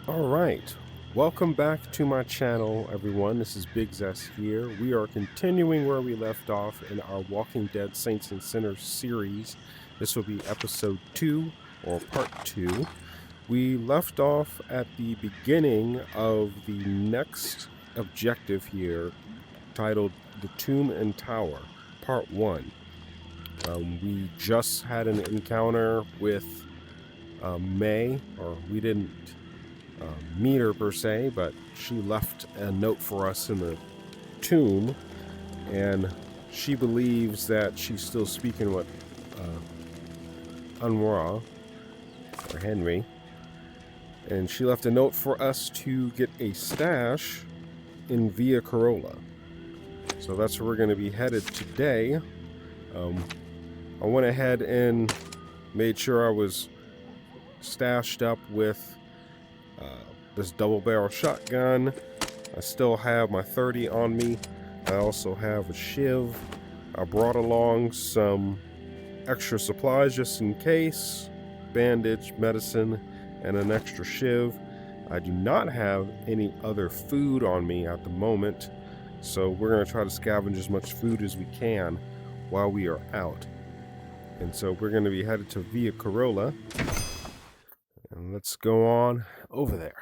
All right. Welcome back to my channel, everyone. This is Big Zest here. We are continuing where we left off in our Walking Dead Saints and Sinners series. This will be episode 2 or part 2. We left off at the beginning of the next objective here, titled The Tomb and Tower, part 1. We just had an encounter with May, or we didn't meet her per se, but she left a note for us in the tomb, and she believes that she's still speaking with Unra or Henry, and she left a note for us to get a stash in Via Corolla. So that's where we're going to be headed today. I went ahead and made sure I was stashed up with this double barrel shotgun. I still have my 30 on me. I also have a shiv. I brought along some extra supplies just in case, bandage, medicine, and an extra shiv. I do not have any other food on me at the moment, so we're going to try to scavenge as much food as we can while we are out. And so we're going to be headed to Via Corolla, and let's go on over there.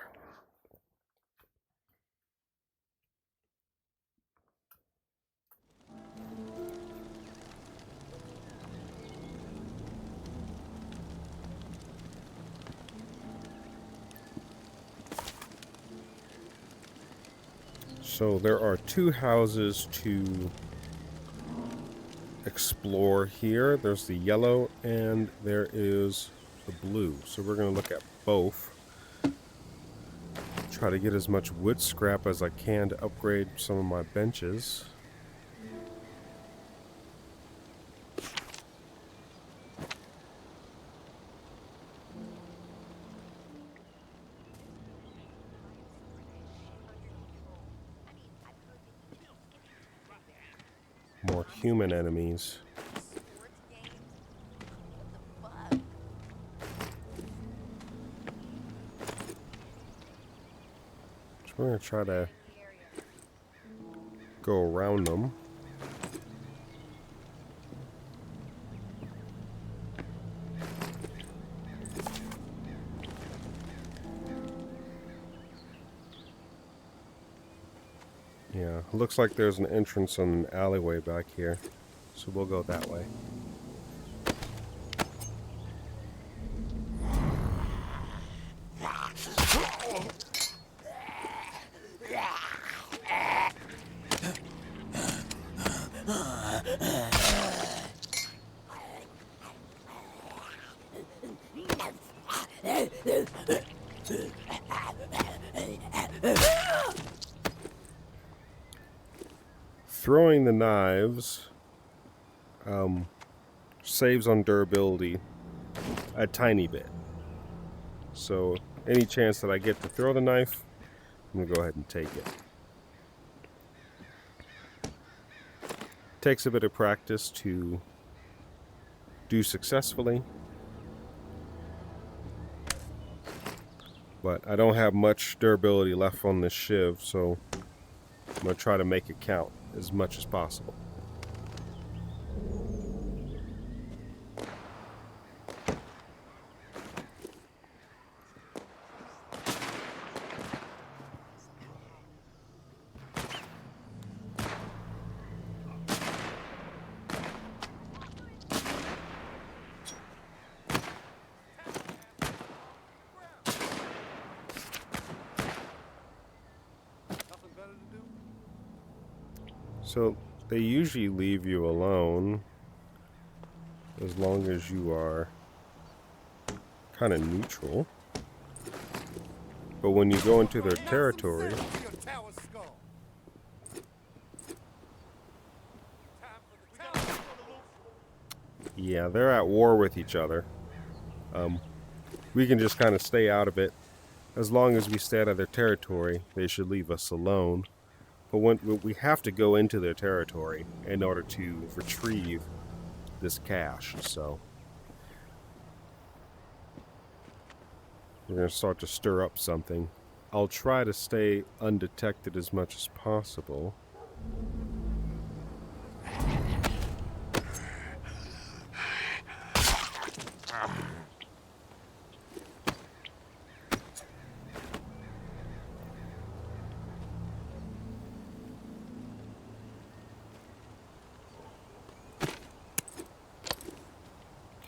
So there are two houses to explore here. There's the yellow and there is the blue. So we're going to look at both. Try to get as much wood scrap as I can to upgrade some of my benches. More human enemies. So we're going to try to go around them. Yeah, looks like there's an entrance on an alleyway back here. So we'll go that way. Throwing the knives saves on durability a tiny bit. So any chance that I get to throw the knife, I'm gonna go ahead and take it. Takes a bit of practice to do successfully, but I don't have much durability left on this shiv, so I'm gonna try to make it count as much as possible. So they usually leave you alone as long as you are kind of neutral. But when you go into their territory, yeah, they're at war with each other. We can just kind of stay out of it. As long as we stay out of their territory, they should leave us alone. But when we have to go into their territory in order to retrieve this cache, so we're going to start to stir up something. I'll try to stay undetected as much as possible.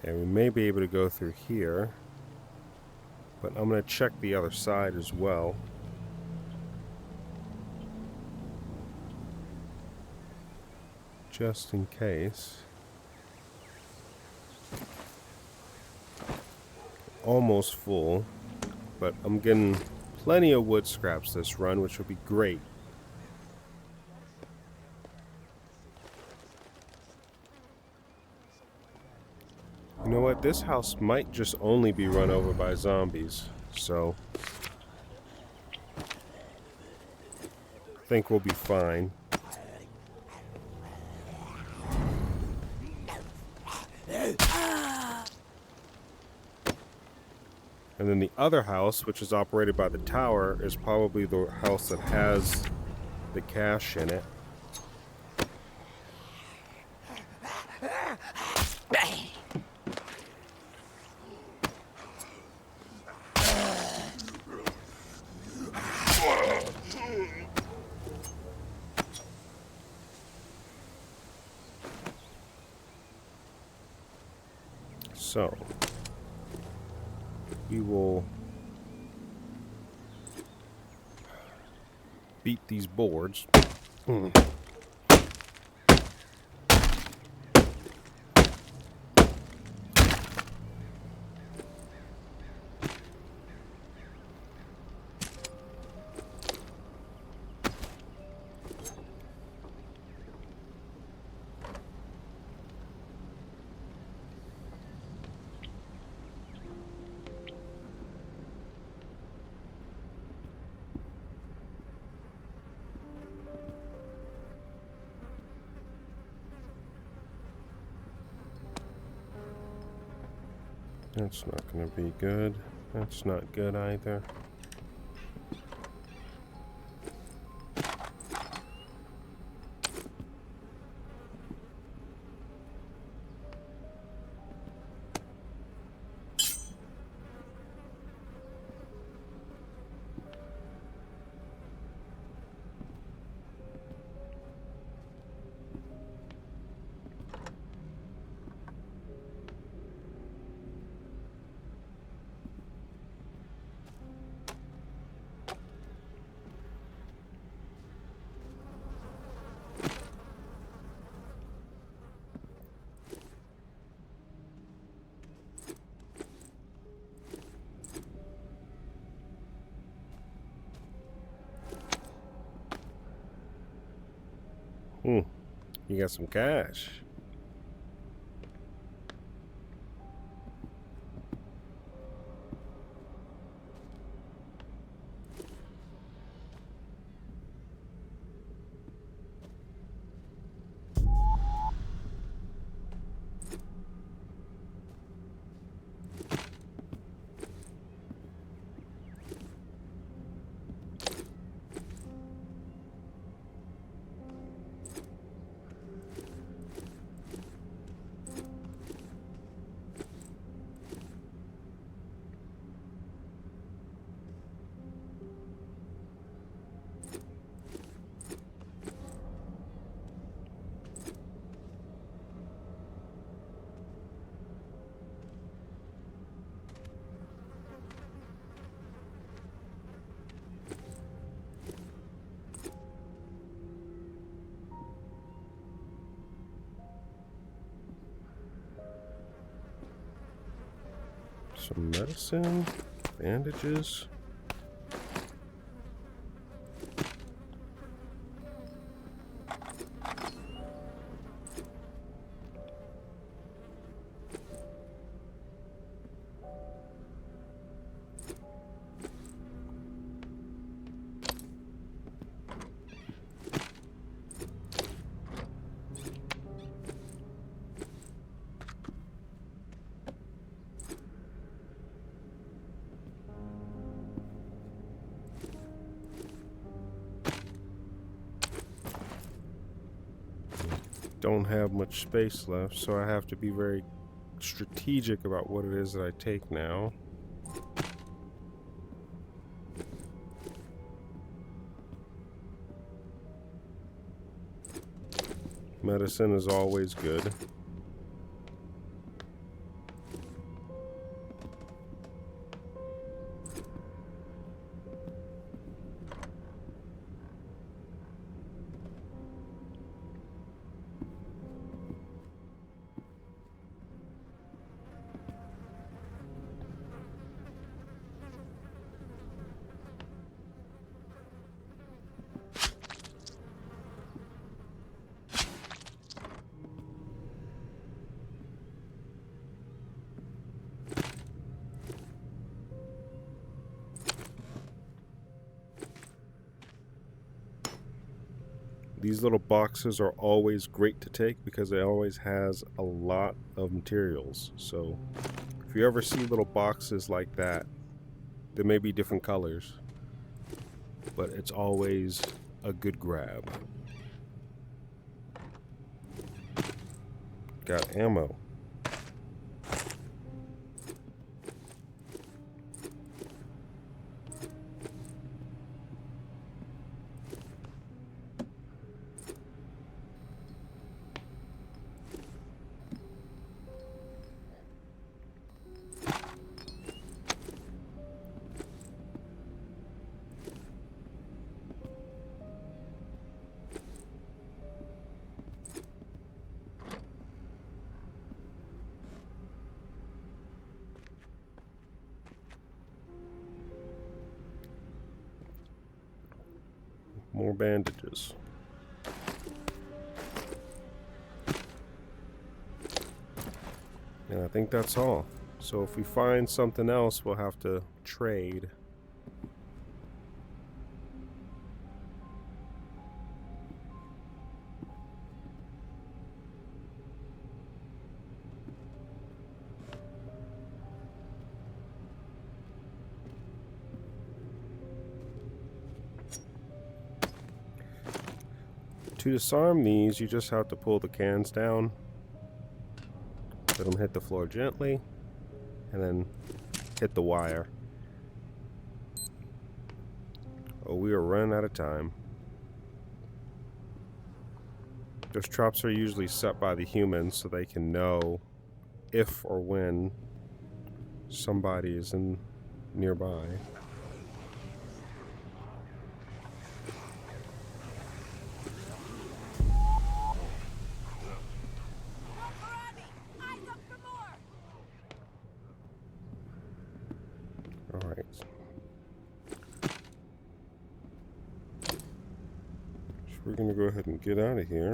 Okay, we may be able to go through here, but I'm going to check the other side as well. Just in case. Almost full, but I'm getting plenty of wood scraps this run, which will be great. You know what? This house might just only be run over by zombies, so I think we'll be fine. And then the other house, which is operated by the tower, is probably the house that has the cache in it. So we will beat these boards. That's not going to be good. That's not good either. You got some cash. Some medicine, bandages. don't have much space left, so I have to be very strategic about what it is that I take now. Medicine is always good. These little boxes are always great to take because it always has a lot of materials. So if you ever see little boxes like that, there may be different colors, but it's always a good grab. Got ammo. More bandages. And I think that's all. So if we find something else, we'll have to trade. To disarm these, you just have to pull the cans down, let them hit the floor gently, and then hit the wire. Oh, we are running out of time. Those traps are usually set by the humans so they can know if or when somebody is in nearby. Alright. So we're going to go ahead and get out of here.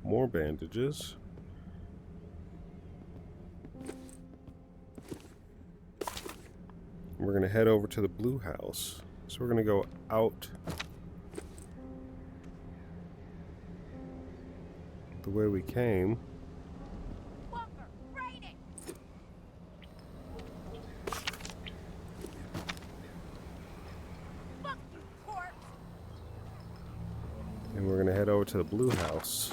More bandages. We're going to head over to the blue house. So we're going to go out the way we came. And we're going to head over to the blue house.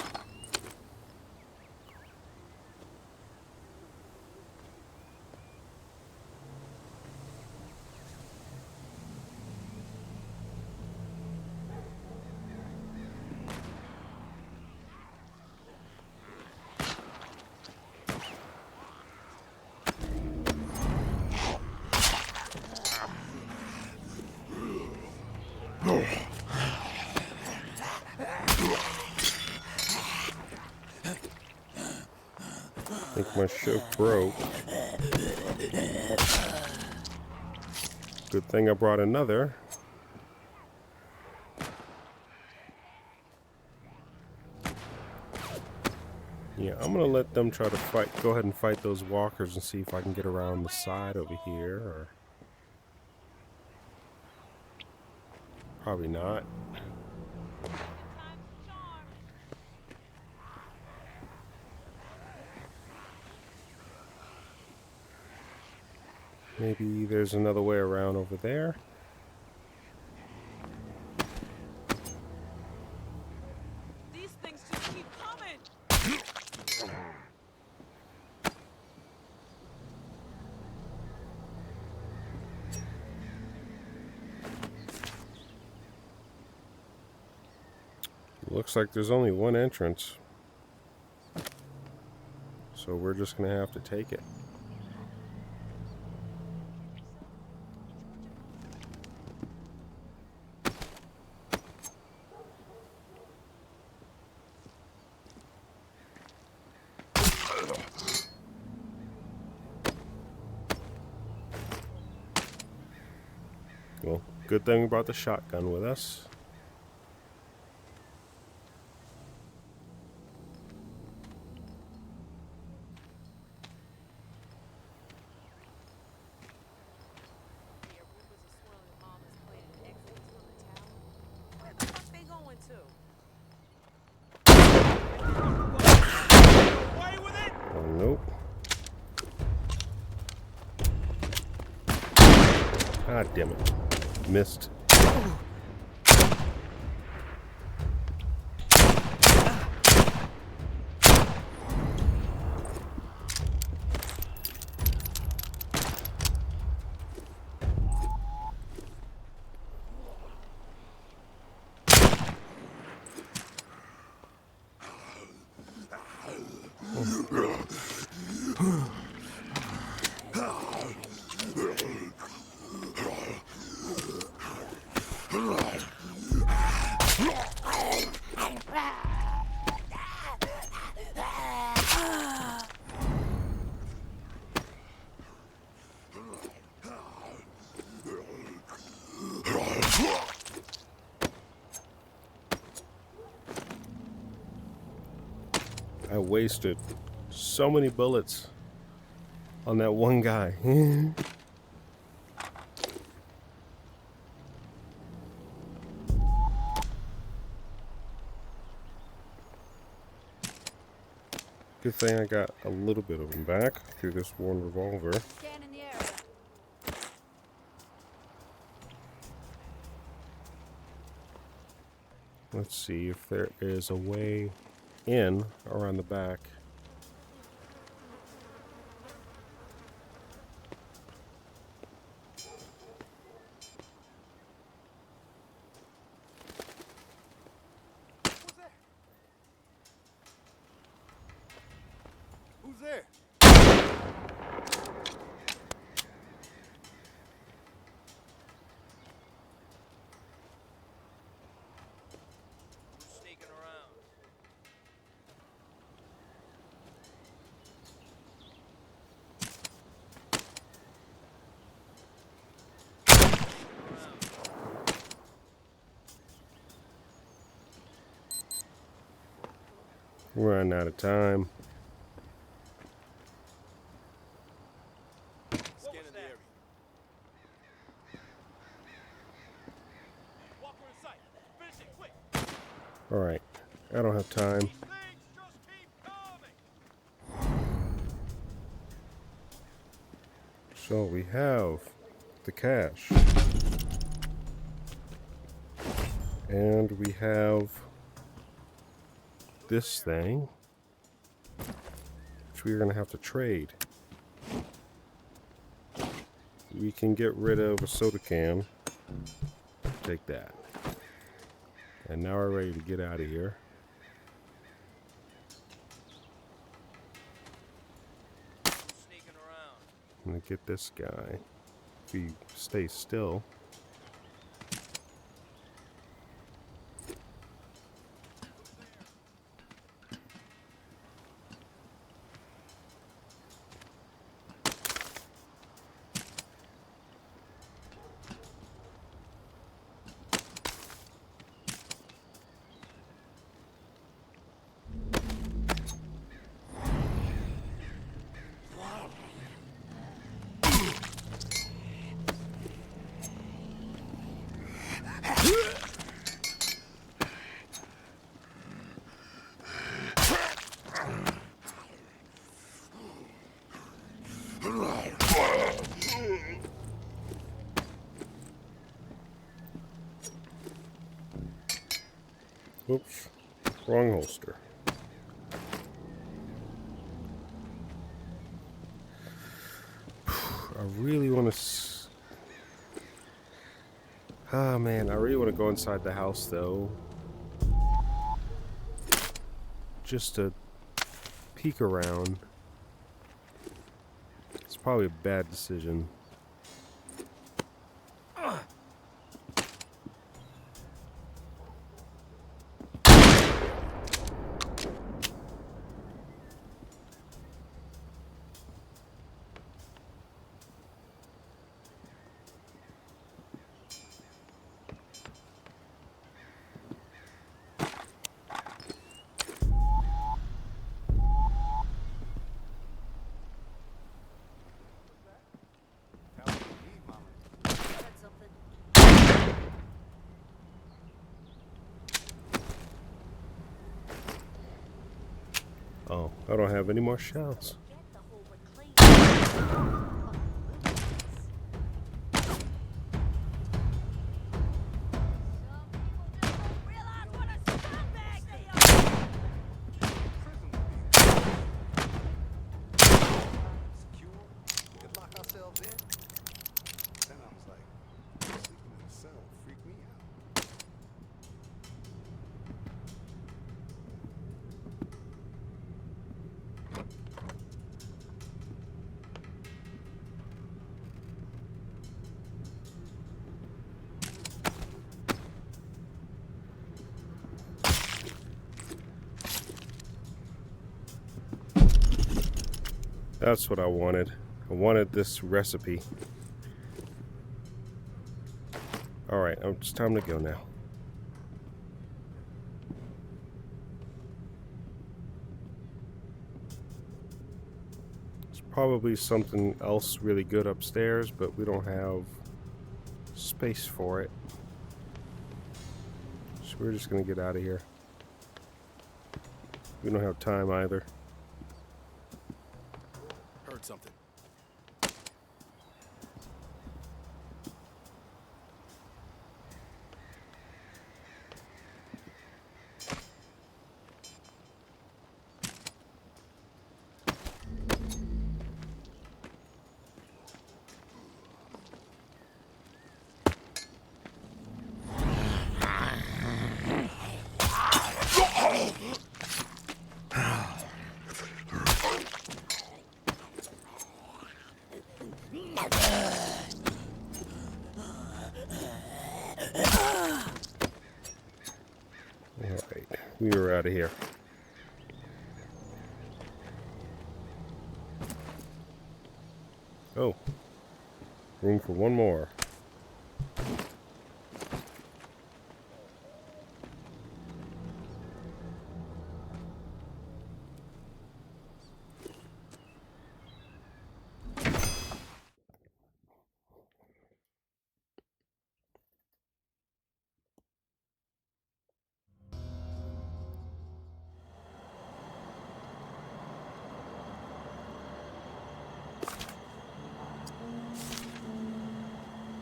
I think my ship broke. Good thing I brought another. Yeah, I'm gonna let them try to fight. Go ahead and fight those walkers and see if I can get around the side over here. Or probably not. Maybe there's another way around over there. These things just keep Looks like there's only one entrance. So we're just going to have to take it. Well, good thing we brought the shotgun with us. Oh, nope. Ah, damn it. Missed. I wasted so many bullets on that one guy. Good thing I got a little bit of them back through this one revolver. Let's see if there is a way in around the back. Who's there? Who's sneaking around? We're running out of time. Scanning the area. Walker in sight. Finish it quick. Alright, I don't have time. These things just keep coming. So we have the cash. And we have this thing, which we're going to have to trade. We can get rid of a soda can. Take that. And now we're ready to get out of here. Sneaking around. I'm going to get this guy. If he stays still. Oops, wrong holster. I really want to... Ah, man, I really want to go inside the house, though. just to peek around. It's probably a bad decision. Oh, I don't have any more shells. That's what I wanted. I wanted this recipe. Alright, it's time to go now. There's probably something else really good upstairs, but we don't have space for it. So we're just gonna get out of here. We don't have time either. Heard something. Alright, we are out of here. Oh, room for one more.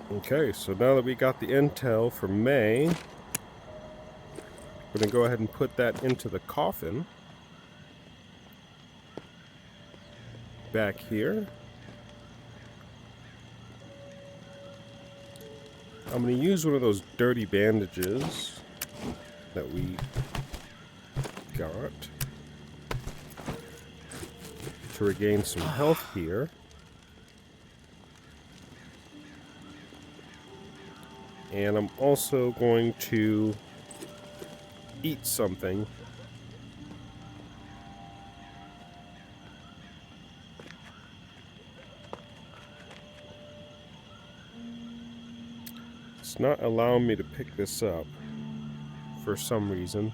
Okay, so now that we got the intel for May, we're going to go ahead and put that into the coffin. Back here. I'm going to use one of those dirty bandages that we got to regain some health here. And I'm also going to eat something. It's not allowing me to pick this up for some reason.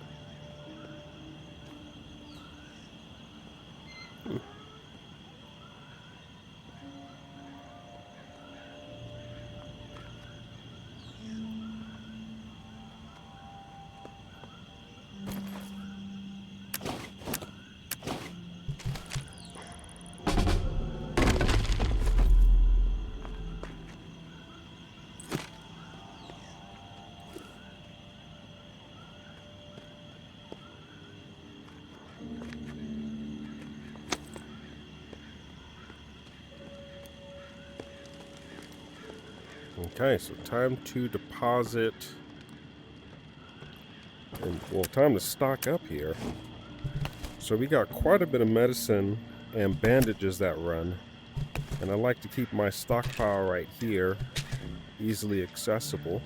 Okay, so time to deposit, and well, time to stock up here. So we got quite a bit of medicine and bandages that run. And I like to keep my stockpile right here, easily accessible.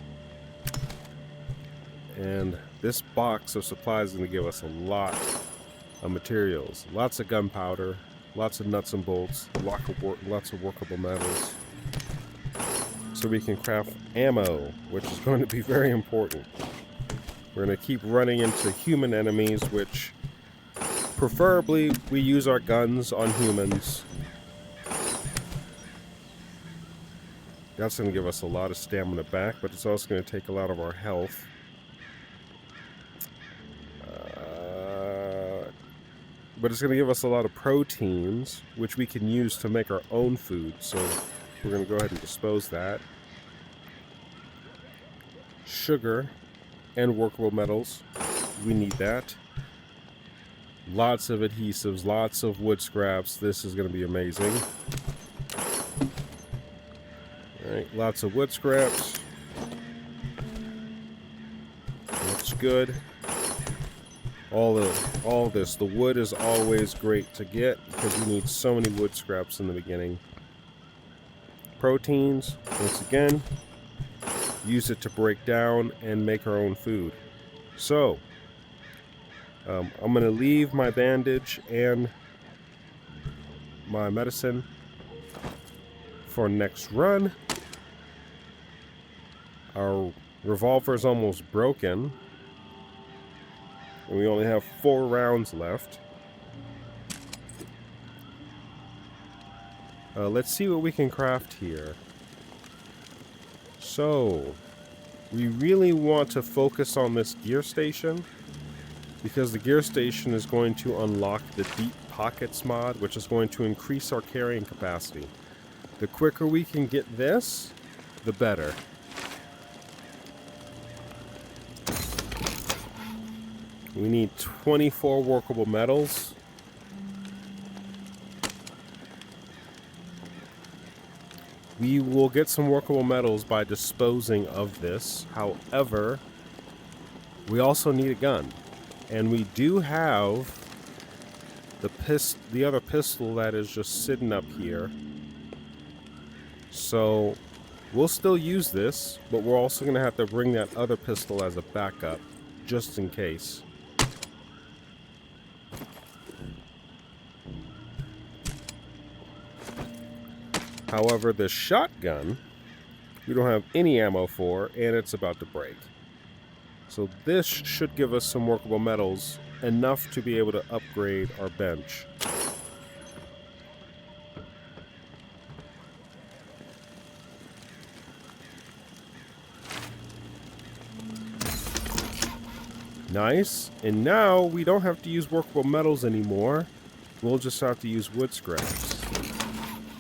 And this box of supplies is going to give us a lot of materials. Lots of gunpowder, lots of nuts and bolts, lots of workable metals. So we can craft ammo, which is going to be very important. We're going to keep running into human enemies, which preferably we use our guns on humans. That's going to give us a lot of stamina back, but it's also going to take a lot of our health. But it's going to give us a lot of proteins, which we can use to make our own food. So we're going to go ahead and dispose that. Sugar and workable metals. We need that. Lots of adhesives, lots of wood scraps. This is going to be amazing. Alright, lots of wood scraps. Looks good. All this. The wood is always great to get because we need so many wood scraps in the beginning. Proteins, once again, use it to break down and make our own food. So, I'm going to leave my bandage and my medicine for next run. Our revolver is almost broken. And we only have 4 rounds left. Let's see what we can craft here. So, we really want to focus on this gear station, because the gear station is going to unlock the Deep Pockets mod, which is going to increase our carrying capacity. The quicker we can get this, the better. We need 24 workable metals. We will get some workable metals by disposing of this. However, we also need a gun. And we do have the other pistol that is just sitting up here. So we'll still use this, but we're also going to have to bring that other pistol as a backup, just in case. However, the shotgun, we don't have any ammo for, and it's about to break. So this should give us some workable metals, enough to be able to upgrade our bench. Nice. And now we don't have to use workable metals anymore. We'll just have to use wood scraps.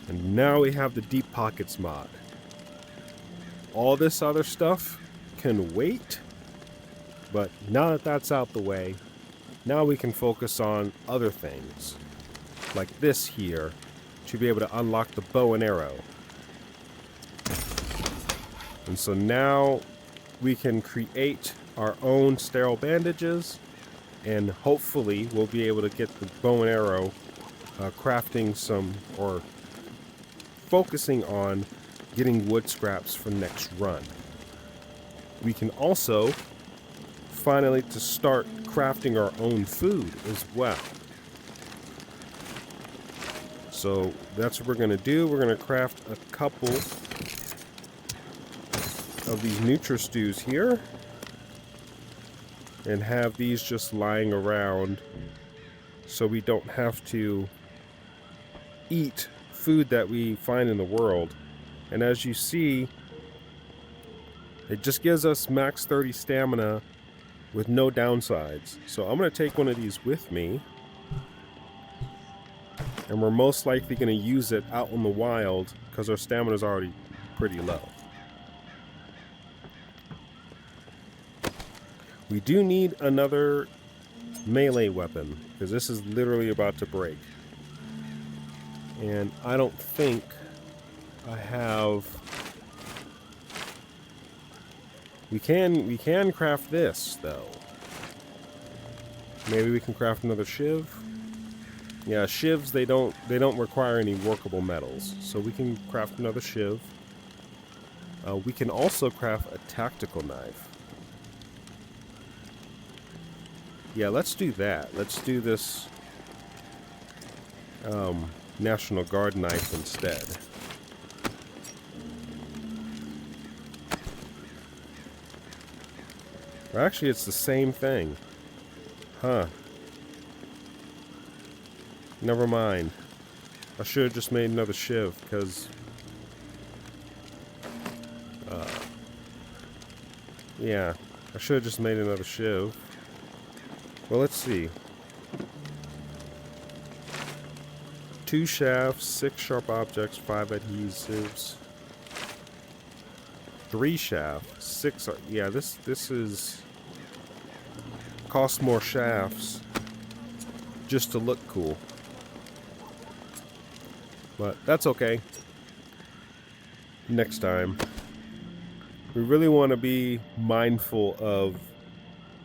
And now we have the Deep Pockets mod. All this other stuff can wait, but now that that's out the way, now we can focus on other things, like this here, to be able to unlock the bow and arrow. And so now we can create our own sterile bandages, and hopefully we'll be able to get the bow and arrow crafting some, or focusing on getting wood scraps for next run. We can also finally to start crafting our own food as well. So that's what we're going to do. We're going to craft a couple of these Nutri-Stews here and have these just lying around so we don't have to eat food that we find in the world. And as you see, it just gives us max 30 stamina with no downsides. So I'm going to take one of these with me, and we're most likely going to use it out in the wild because our stamina is already pretty low. We do need another melee weapon because this is literally about to break. And I don't think I have... We can craft this, though. Maybe we can craft another shiv. Yeah, shivs they don't require any workable metals, so we can craft another shiv. We can also craft a tactical knife. Yeah, let's do that. Let's do this National Guard knife instead. Or actually, it's the same thing. Huh. Never mind. I should have just made another shiv, because... yeah, I should have just made another shiv. Well, let's see. 2 shafts, 6 sharp objects, 5 adhesives. 3 shafts, 6... yeah, this is... cost more shafts just to look cool. But that's okay. Next time. We really want to be mindful of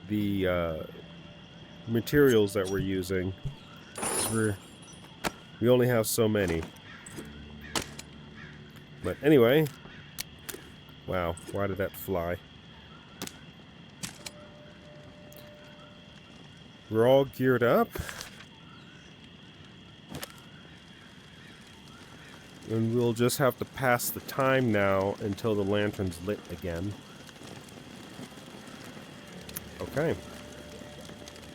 the materials that we're using. 'Cause we only have so many. But anyway. Wow, why did that fly? We're all geared up. And we'll just have to pass the time now until the lantern's lit again. Okay.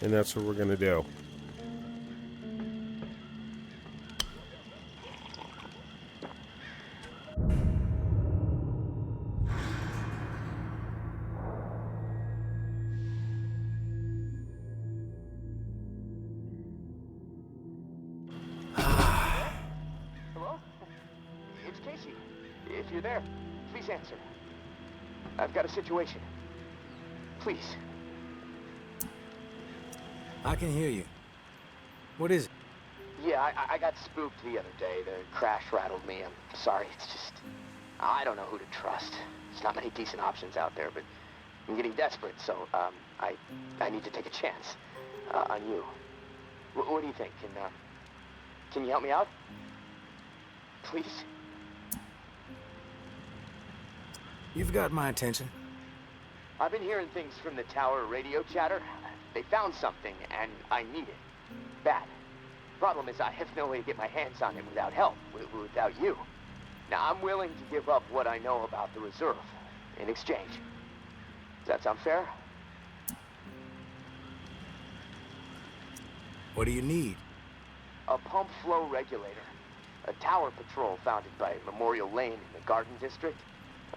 And that's what we're going to do. Hello? It's Casey. If you're there, please answer. I've got a situation. Please. I can hear you. What is it? Yeah, I got spooked the other day. The crash rattled me. I'm sorry. It's just... I don't know who to trust. There's not many decent options out there, but I'm getting desperate, so, I need to take a chance, on you. What do you think? Can you help me out? Please? You've got my attention. I've been hearing things from the tower radio chatter. They found something, and I need it. Bad. Problem is, I have no way to get my hands on it without help, without you. Now, I'm willing to give up what I know about the reserve in exchange. Does that sound fair? What do you need? A pump flow regulator. A tower patrol founded by Memorial Lane in the Garden District.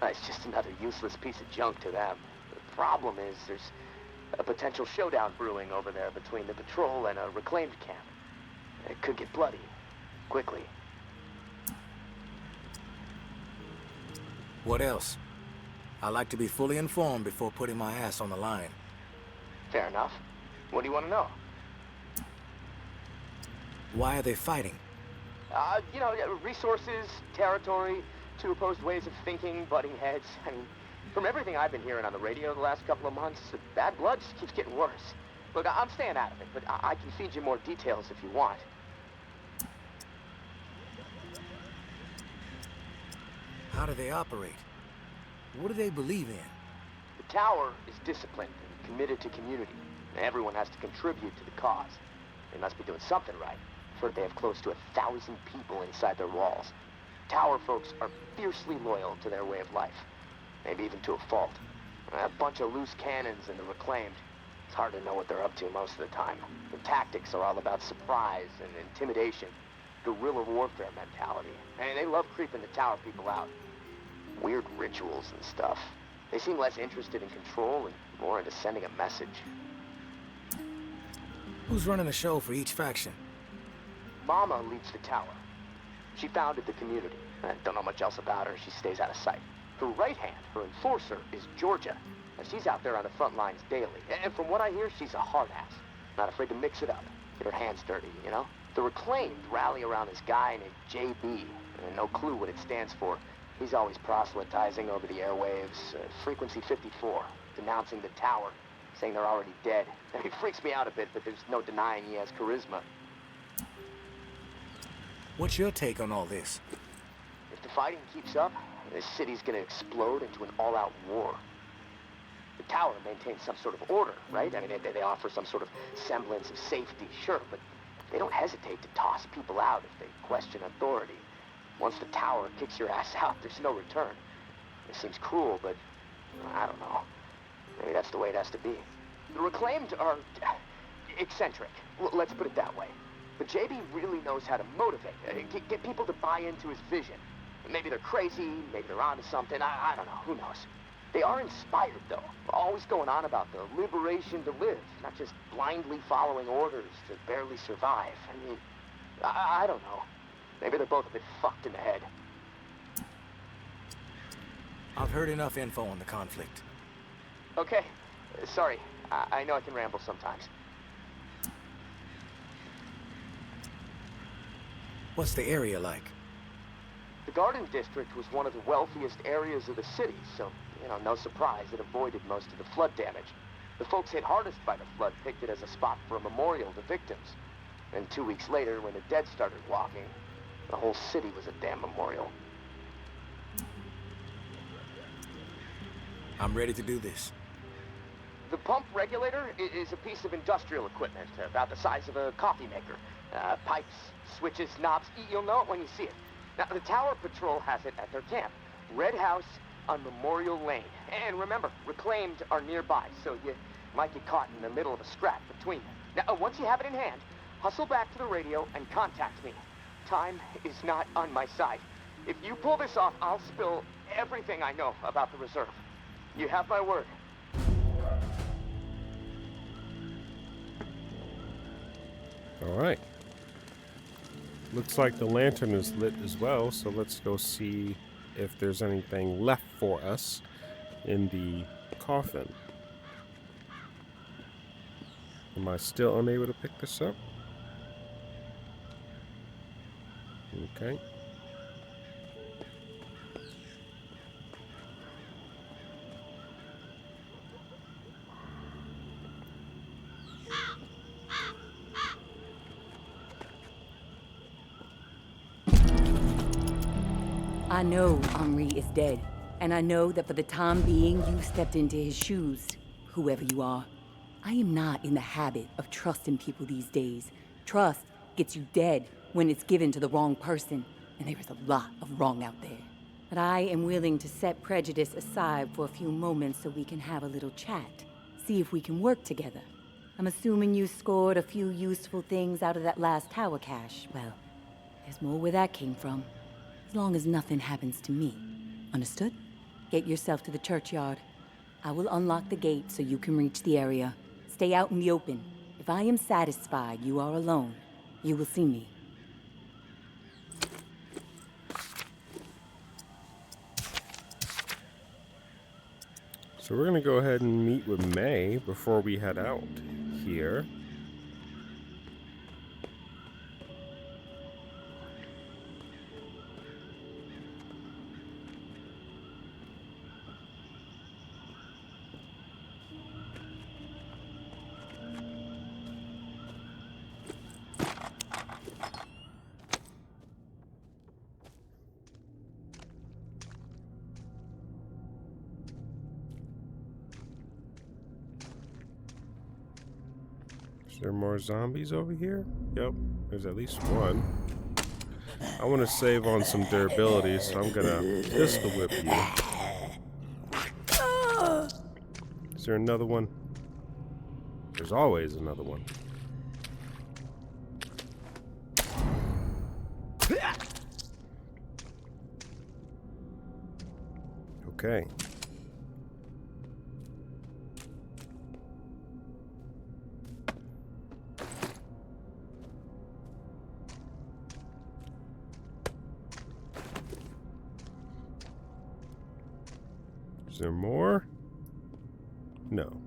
It's just another useless piece of junk to them. The problem is there's a potential showdown brewing over there between the patrol and a reclaimed camp. It could get bloody. Quickly. What else? I like to be fully informed before putting my ass on the line. Fair enough. What do you want to know? Why are they fighting? You know, resources, territory, two opposed ways of thinking, butting heads. I mean, from everything I've been hearing on the radio the last couple of months, the bad blood just keeps getting worse. Look, I'm staying out of it, but I can feed you more details if you want. How do they operate? What do they believe in? The tower is disciplined and committed to community. Everyone has to contribute to the cause. They must be doing something right. I've heard they have close to 1,000 people inside their walls. Tower folks are fiercely loyal to their way of life. Maybe even to a fault. A bunch of loose cannons in the reclaimed. It's hard to know what they're up to most of the time. The tactics are all about surprise and intimidation. Guerrilla warfare mentality. And they love creeping the tower people out. Weird rituals and stuff. They seem less interested in control and more into sending a message. Who's running the show for each faction? Mama leads the tower. She founded the community. I don't know much else about her. She stays out of sight. Her right hand, her enforcer, is Georgia. She's out there on the front lines daily. And from what I hear, she's a hard ass. Not afraid to mix it up. Get her hands dirty, you know? The reclaimed rally around this guy named JB. And no clue what it stands for. He's always proselytizing over the airwaves. Frequency 54. Denouncing the tower. saying they're already dead. It freaks me out a bit, but there's no denying he has charisma. What's your take on all this? If the fighting keeps up, this city's gonna explode into an all-out war. The tower maintains some sort of order, right? I mean, they offer some sort of semblance of safety, sure, but they don't hesitate to toss people out if they question authority. Once the tower kicks your ass out, there's no return. It seems cruel, but I don't know. Maybe that's the way it has to be. The Reclaimed are eccentric. Let's put it that way. But JB really knows how to motivate, get people to buy into his vision. Maybe they're crazy, maybe they're onto something, I don't know, who knows. They are inspired, though. Always going on about the liberation to live, not just blindly following orders to barely survive. I mean, I don't know. Maybe they're both a bit fucked in the head. I've heard enough info on the conflict. Okay, sorry. I know I can ramble sometimes. What's the area like? The Garden District was one of the wealthiest areas of the city, so, no surprise it avoided most of the flood damage. The folks hit hardest by the flood picked it as a spot for a memorial to victims. And 2 weeks later, when the dead started walking, the whole city was a damn memorial. I'm ready to do this. The pump regulator is a piece of industrial equipment, about the size of a coffee maker. Pipes, switches, knobs, you'll know it when you see it. Now, the Tower Patrol has it at their camp, Red House on Memorial Lane. And remember, Reclaimed are nearby, so you might get caught in the middle of a scrap between them. Now, once you have it in hand, hustle back to the radio and contact me. Time is not on my side. If you pull this off, I'll spill everything I know about the reserve. You have my word. All right. Looks like the lantern is lit as well, so let's go see if there's anything left for us in the coffin. Am I still unable to pick this up? Okay. I know Henri is dead, and I know that for the time being you stepped into his shoes, whoever you are. I am not in the habit of trusting people these days. Trust gets you dead when it's given to the wrong person, and there is a lot of wrong out there. But I am willing to set prejudice aside for a few moments so we can have a little chat, see if we can work together. I'm assuming you scored a few useful things out of that last tower cache. Well, there's more where that came from. As long as nothing happens to me. Understood? Get yourself to the churchyard. I will unlock the gate so you can reach the area. Stay out in the open. If I am satisfied you are alone, you will see me. So we're going to go ahead and meet with May before we head out here. Is there more zombies over here? Yep, there's at least one. I want to save on some durability, so I'm gonna pistol whip you. Is there another one? There's always another one. Okay. Is there more? No.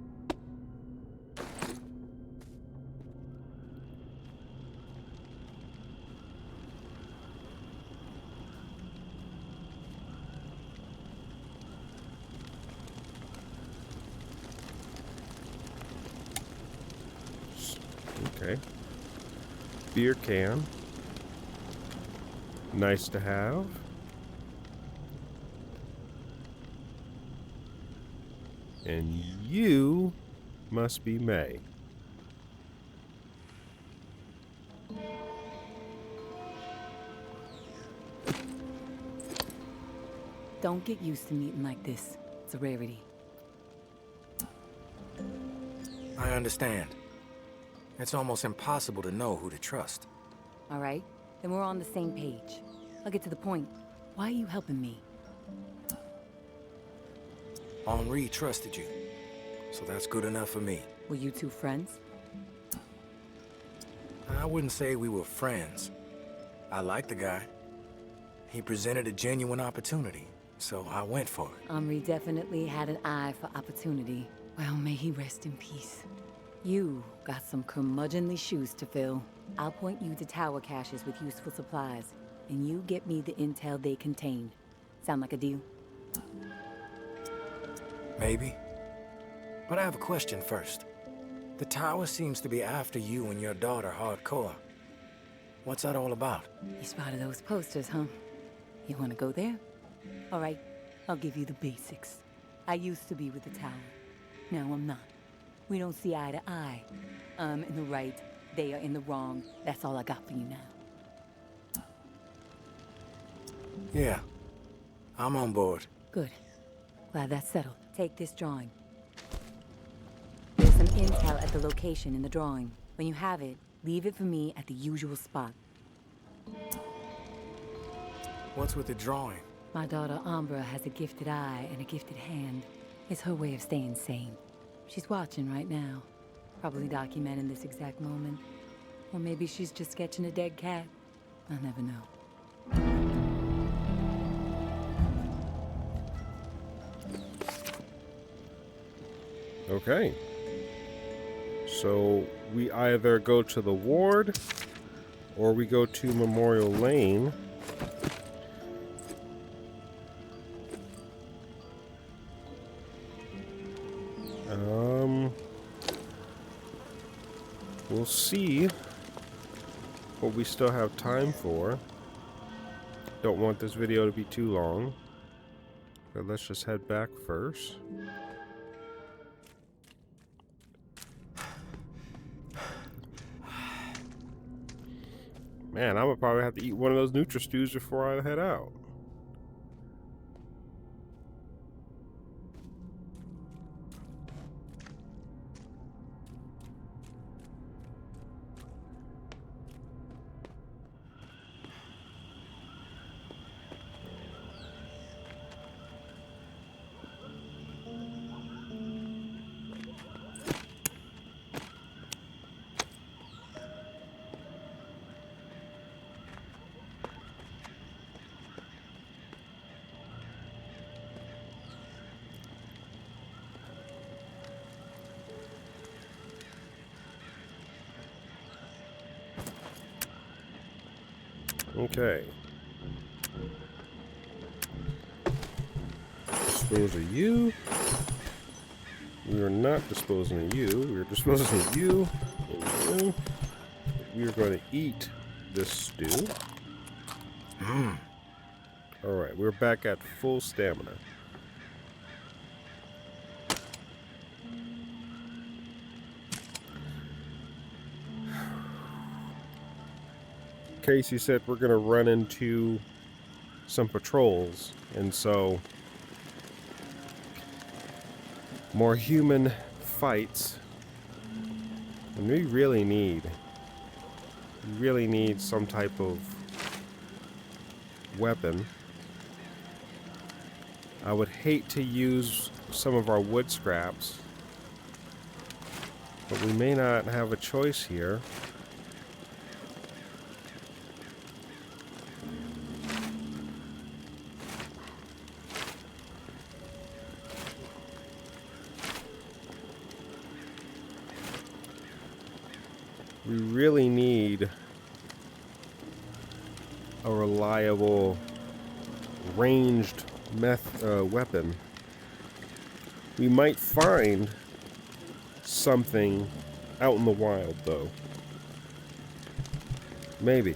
Okay. Beer can. Nice to have. And you must be May. Don't get used to meeting like this. It's a rarity. I understand. It's almost impossible to know who to trust. All right? Then we're on the same page. I'll get to the point. Why are you helping me? Henri trusted you, so that's good enough for me. Were you two friends? I wouldn't say we were friends. I liked the guy. He presented a genuine opportunity, so I went for it. Henri definitely had an eye for opportunity. Well, may he rest in peace. You got some curmudgeonly shoes to fill. I'll point you to tower caches with useful supplies, and you get me the intel they contain. Sound like a deal? Maybe. But I have a question first. The tower seems to be after you and your daughter hardcore. What's that all about? You spotted those posters, huh? You want to go there? All right, I'll give you the basics. I used to be with the tower. Now I'm not. We don't see eye to eye. I'm in the right, they are in the wrong. That's all I got for you now. Yeah. I'm on board. Good. Glad that's settled. Take this drawing. There's some intel at the location in the drawing. When you have it, leave it for me at the usual spot. What's with the drawing? My daughter Umbra has a gifted eye and a gifted hand. It's her way of staying sane. She's watching right now. Probably documenting this exact moment. Or maybe she's just sketching a dead cat. I'll never know. Okay. So we either go to the ward or we go to Memorial Lane. We'll see what we still have time for. Don't want this video to be too long. But let's just head back first. Man, I'm gonna probably have to eat one of those Nutri-Stews before I head out. Okay. Dispose of you. We are not disposing of you. We are disposing of you. And you. We are going to eat this stew. Alright, we're back at full stamina. Casey said we're going to run into some patrols, and so more human fights. And we really need some type of weapon. I would hate to use some of our wood scraps, but we may not have a choice here. We really need a reliable ranged weapon. We might find something out in the wild, though. Maybe.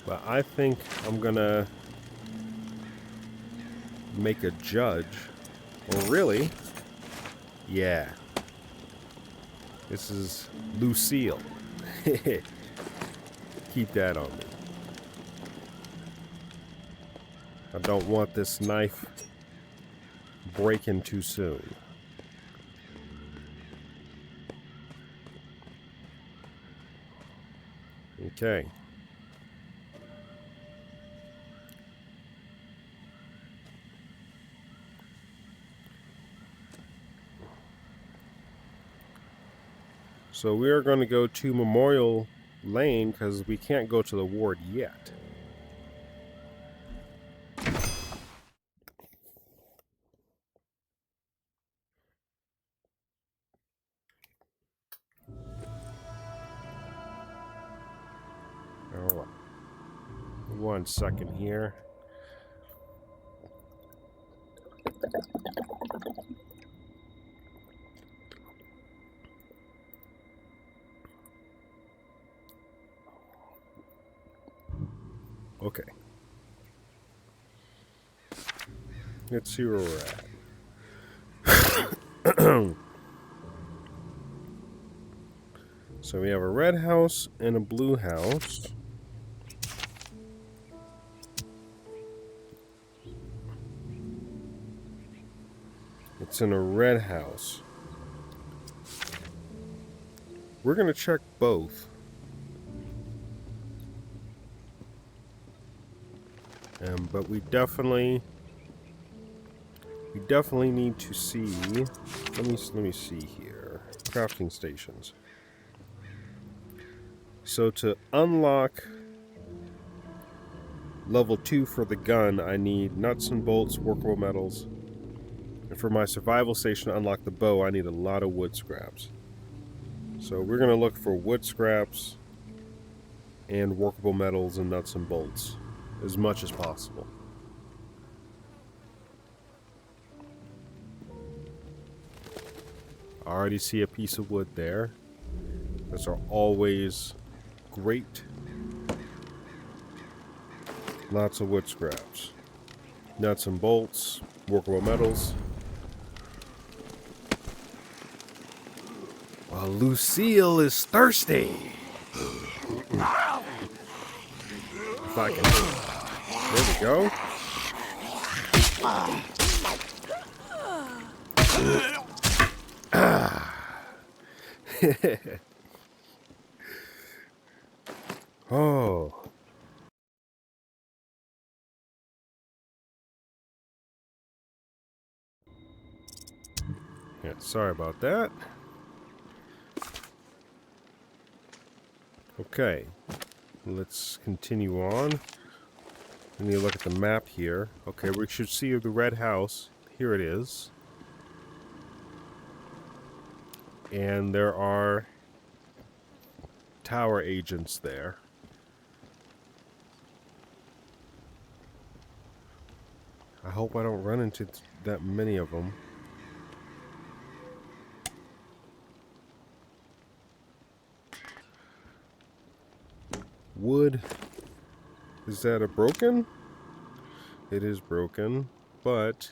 But I think I'm gonna make a judge. Or really, yeah. This is Lucille. Keep that on me. I don't want this knife breaking too soon. Okay. So we are going to go to Memorial Lane because we can't go to the ward yet. All right. 1 second here. Okay. Let's see where we're at. So we have a red house and a blue house. It's in a red house. We're going to check both. But we definitely need to see. Let me see here. Crafting stations. So to unlock level 2 for the gun, I need nuts and bolts, workable metals. And for my survival station to unlock the bow, I need a lot of wood scraps. So we're going to look for wood scraps and workable metals and nuts and bolts as much as possible. I already see a piece of wood there. Those are always great. Lots of wood scraps. Nuts and bolts, workable metals. Well, Lucille is thirsty. If I can. There we go. Oh. Yeah, sorry about that. Okay, let's continue on. We need to look at the map here. Okay, we should see the red house. Here it is. And there are tower agents there. I hope I don't run into that many of them. Wood. Is that a broken? It is broken, but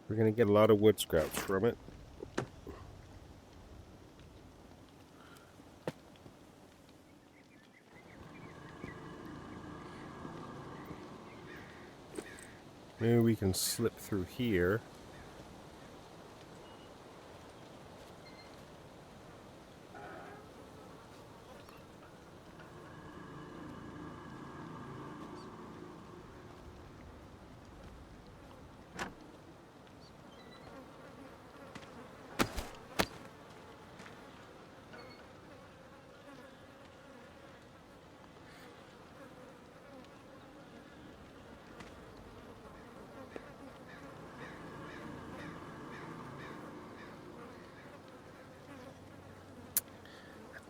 we're going to get a lot of wood scraps from it. Maybe we can slip through here.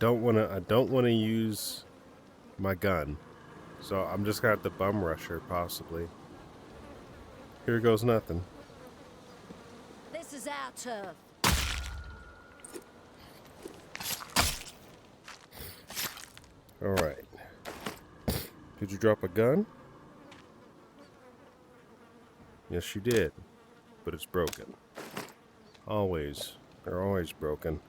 I don't wanna use my gun. So I'm just gonna have to bum rush her, possibly. Here goes nothing. This is our turf. Alright. Did you drop a gun? Yes, you did. But it's broken. Always. They're always broken.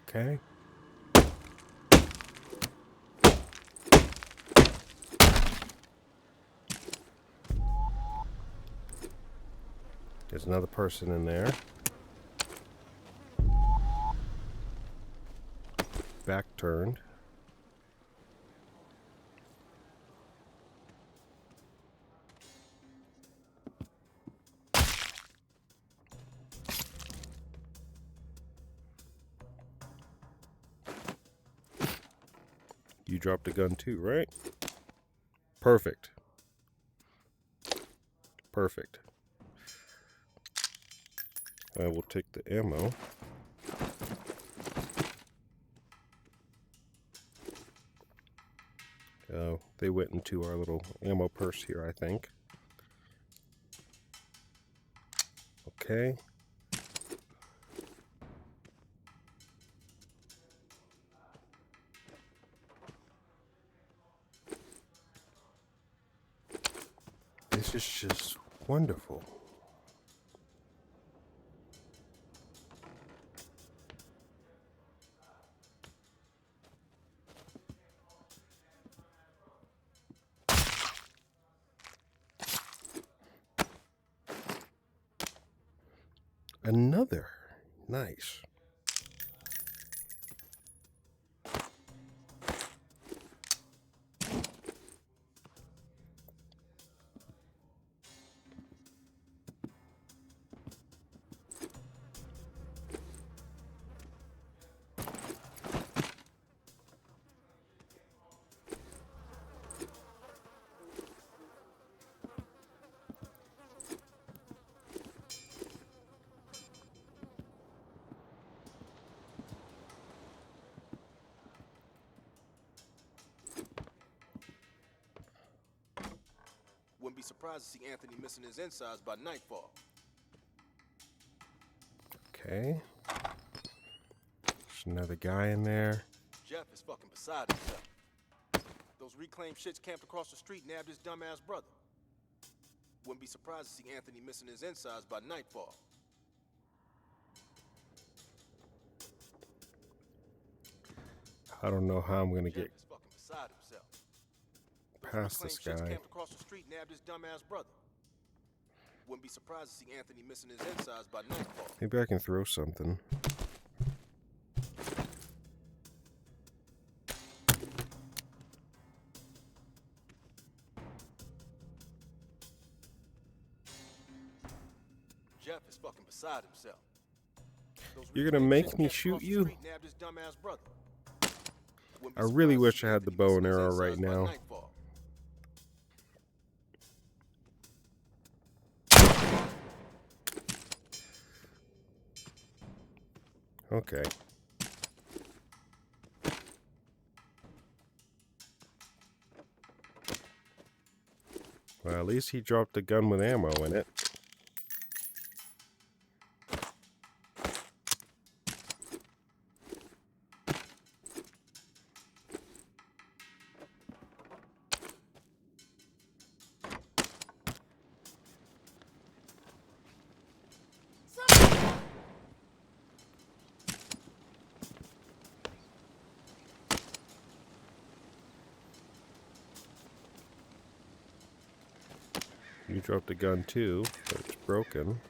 Okay. There's another person in there. Back turned. You dropped a gun too, right? Perfect. Perfect. I will take the ammo. Oh, they went into our little ammo purse here, I think. Okay. This is just wonderful. Another. Nice. Wouldn't be surprised to see Anthony missing his insides by nightfall. Okay. There's another guy in there. Jeff is fucking beside himself. Those reclaimed shits camped across the street nabbed his dumbass brother. Wouldn't be surprised to see Anthony missing his insides by nightfall. I don't know how I'm gonna Jeff get is fucking beside himself. past this Reclaimed shits guy. camped across the street nabbed his dumbass brother. Wouldn't be surprised to see Anthony missing his insides by nightfall. Maybe I can throw something. Jeff is fucking beside himself. Those You're gonna reclaimed make shits me camped shoot across the you? street nabbed his dumbass brother. Wouldn't be I really surprised to wish see I had the Anthony bow and missing his arrow right insides by now. nightfall. Okay. Well, at least he dropped a gun with ammo in it. You dropped a gun too, but it's broken.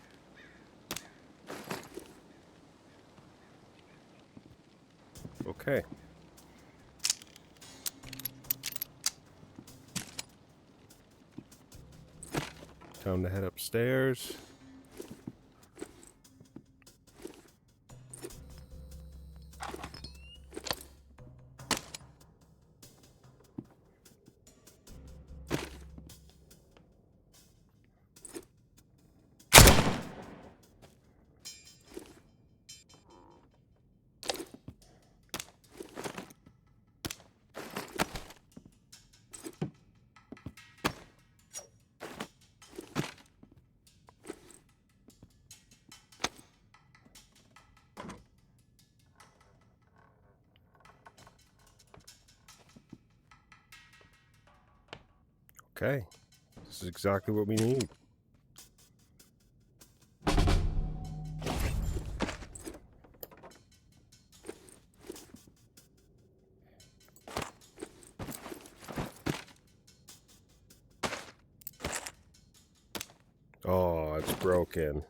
Okay. Time to head upstairs. Okay. This is exactly what we need. Oh, it's broken.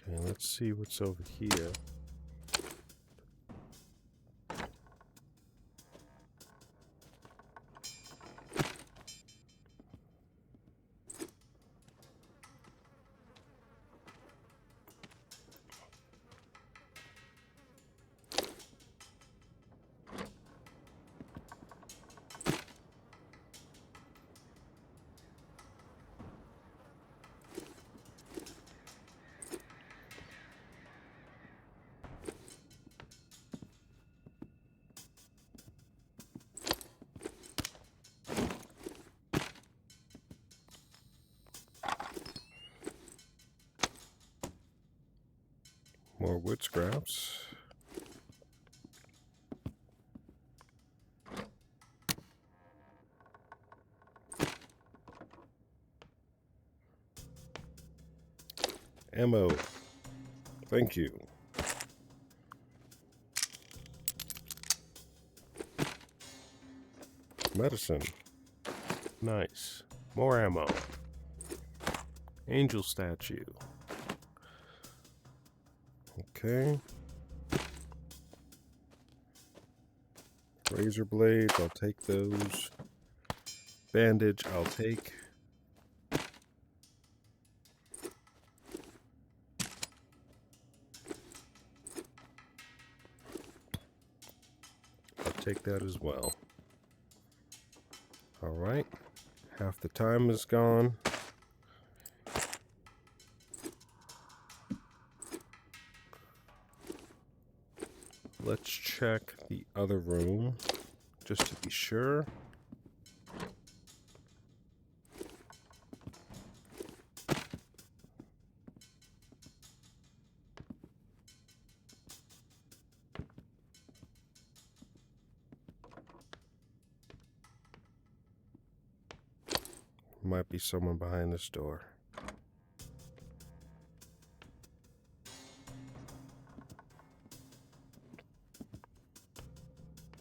Okay, let's see what's over here. More wood scraps. Ammo. Thank you. Medicine. Nice. More ammo. Angel statue. Okay. Razor blades, I'll take those. Bandage, I'll take. I'll take that as well. Alright. Half the time is gone. Let's check the other room, just to be sure. Might be someone behind this door.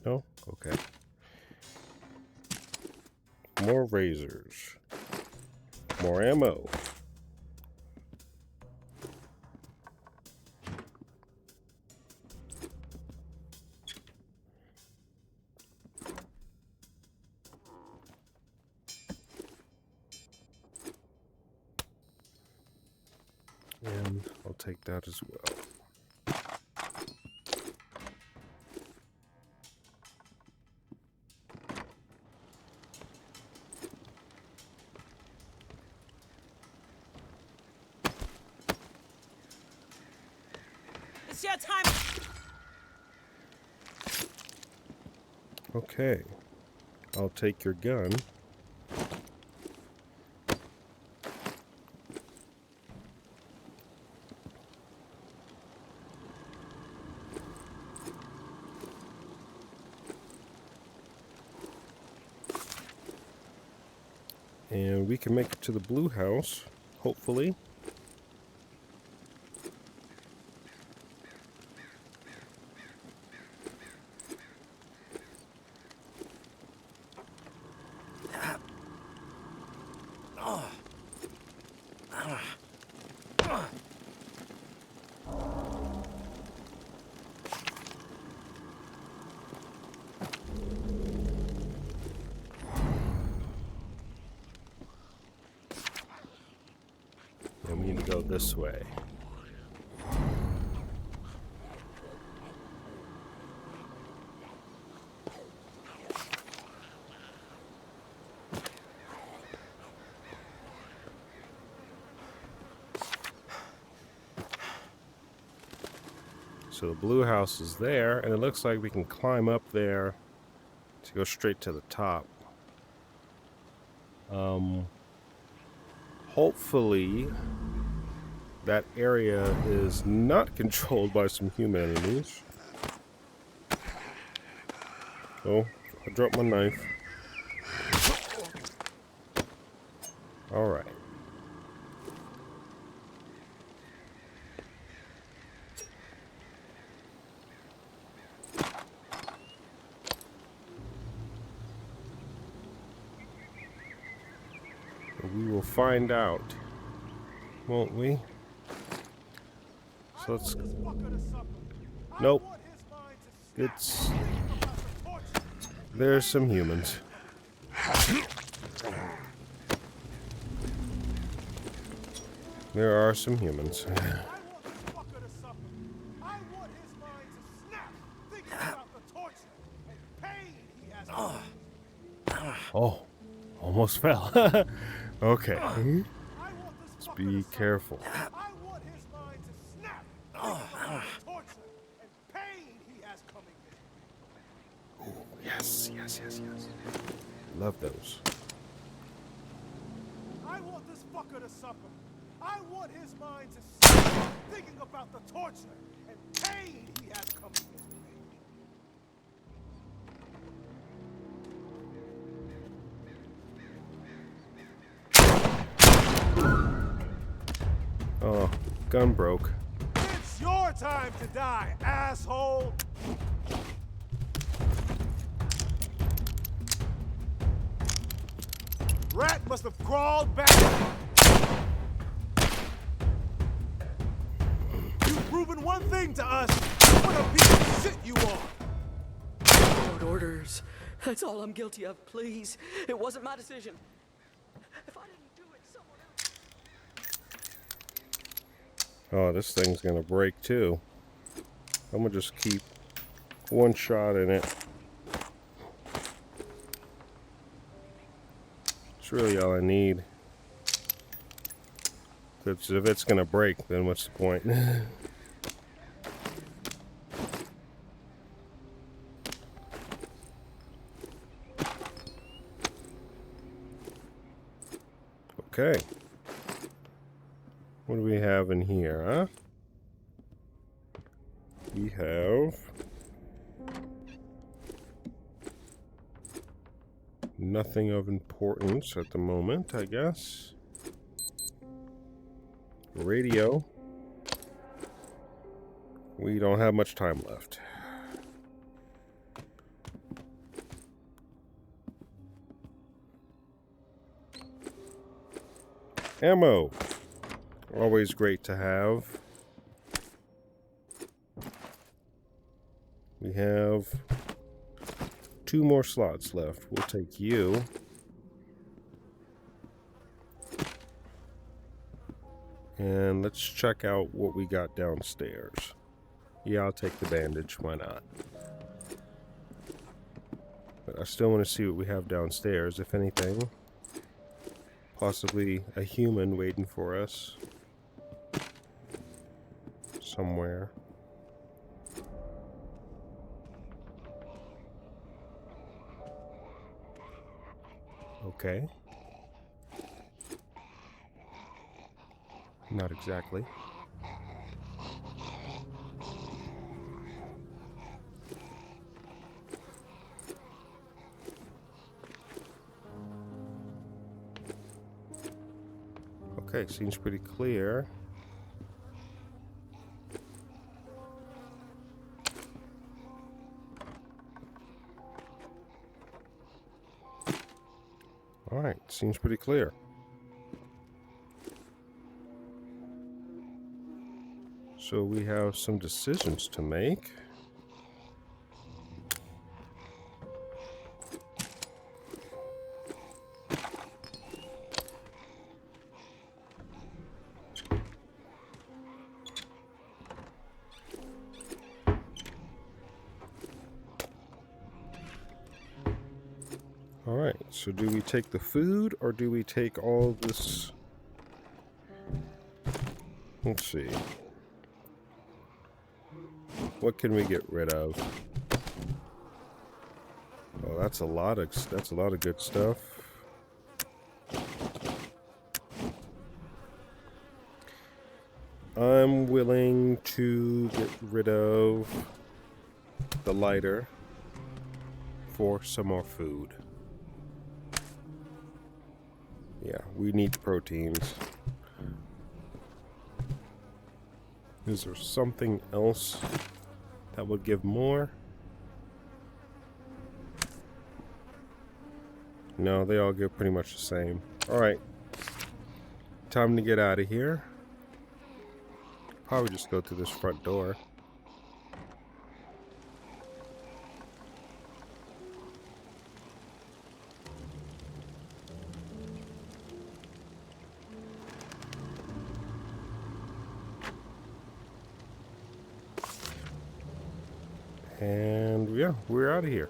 No? Okay. More razors. More ammo. And I'll take that as well. It's your time. Okay. I'll take your gun. And we can make it to the blue house, hopefully. And we need to go this way. So the blue house is there, and it looks like we can climb up there to go straight to the top. Hopefully that area is not controlled by some human enemies. Oh, I dropped my knife. Alright. We will find out, won't we? So let's... Nope. It's... There's some humans. There are some humans. Oh, almost fell. Okay. Let's be careful. Ooh, yes. Love those. I want this fucker to suffer. I want his mind to snap, thinking about the torture and pain he has coming his way. Oh, gun broke. It's your time to die, asshole! Rat must have crawled back. You've proven one thing to us. What a piece of shit you are. Court orders. That's all I'm guilty of, please. It wasn't my decision. If I didn't do it, someone else. Oh, this thing's gonna break too. I'm gonna just keep one shot in it. It's really all I need. Because if it's gonna break, then what's the point? Okay. What do we have in here, huh? We have nothing of importance at the moment, I guess. Radio. We don't have much time left. Ammo. Always great to have. We have 2 more slots left. We'll take you. And let's check out what we got downstairs. Yeah, I'll take the bandage. Why not? But I still want to see what we have downstairs, if anything. Possibly a human waiting for us. Somewhere. Okay. Not exactly. Okay, seems pretty clear. Alright, seems pretty clear. So we have some decisions to make. Alright, so do we take the food or do we take all this? Let's see. What can we get rid of? Oh, that's a lot of good stuff. I'm willing to get rid of the lighter for some more food. Yeah, we need the proteins. Is there something else that would give more? No, they all give pretty much the same. Alright. Time to get out of here. Probably just go through this front door. And yeah, we're out of here.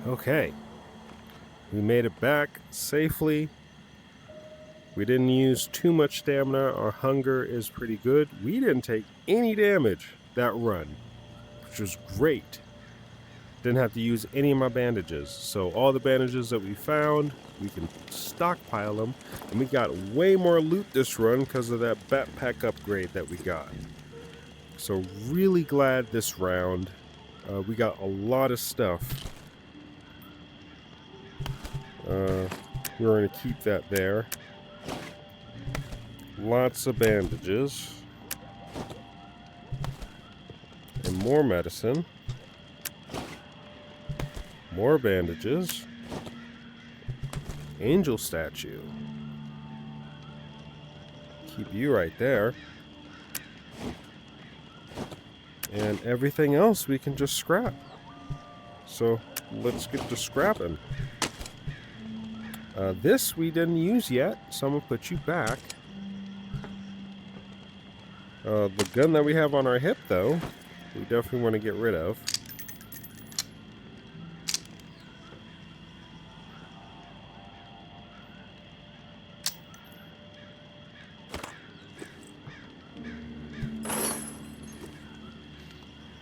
Okay, we made it back safely. We didn't use too much stamina. Our hunger is pretty good. We didn't take any damage that run, which was great. Didn't have to use any of my bandages. So all the bandages that we found, we can stockpile them. And we got way more loot this run because of that backpack upgrade that we got. So really glad this round. We got a lot of stuff. We're going to keep that there. Lots of bandages. And more medicine. More bandages. Angel statue. Keep you right there. And everything else we can just scrap. So let's get to scrapping. This we didn't use yet, so I'm going to put you back. The gun that we have on our hip, though, we definitely want to get rid of.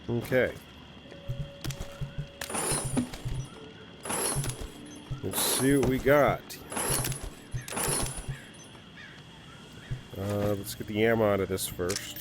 Okay. Let's see what we got. Let's get the ammo out of this first.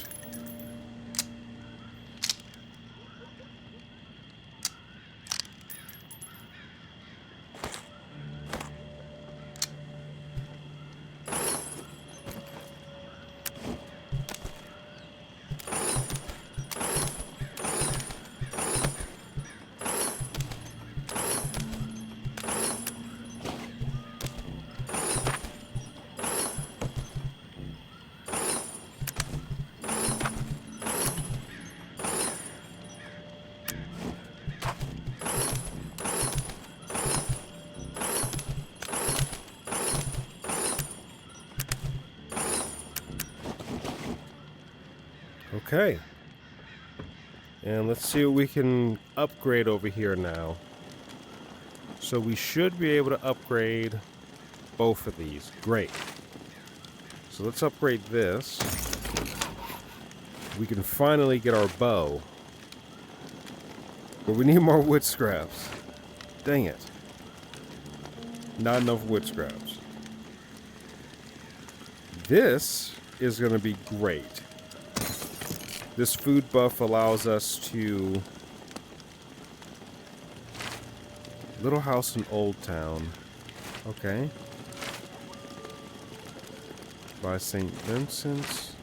Okay. And let's see what we can upgrade over here now. So we should be able to upgrade both of these. Great. So let's upgrade this. We can finally get our bow. But we need more wood scraps. Dang it. Not enough wood scraps. This is going to be great. This food buff allows us to... Little house in Old Town. Okay. By St. Vincent's.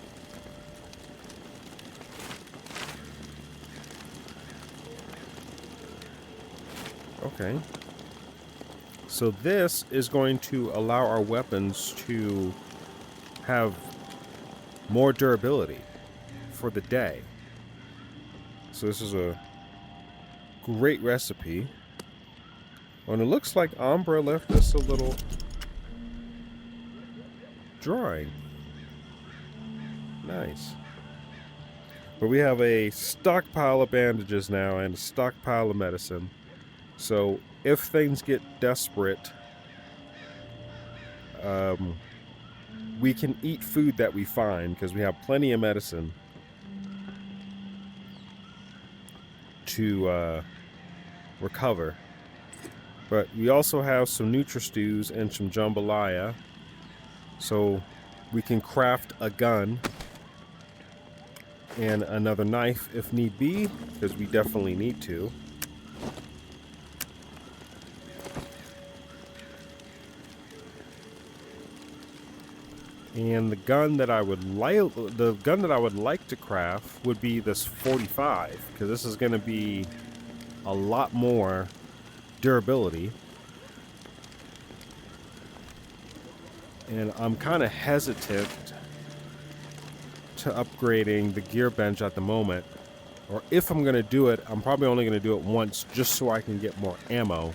Okay. So this is going to allow our weapons to have more durability for the day. So this is a great recipe. And it looks like Umbra left us a little drawing. Nice. But we have a stockpile of bandages now and a stockpile of medicine. So if things get desperate, we can eat food that we find because we have plenty of medicine to recover. But we also have some Nutri-Stews and some jambalaya, so we can craft a gun and another knife if need be, because we definitely need to. And the gun that I would like to craft would be this 45, because this is going to be a lot more durability. And I'm kind of hesitant to upgrading the gear bench at the moment. Or if I'm going to do it, I'm probably only going to do it once just so I can get more ammo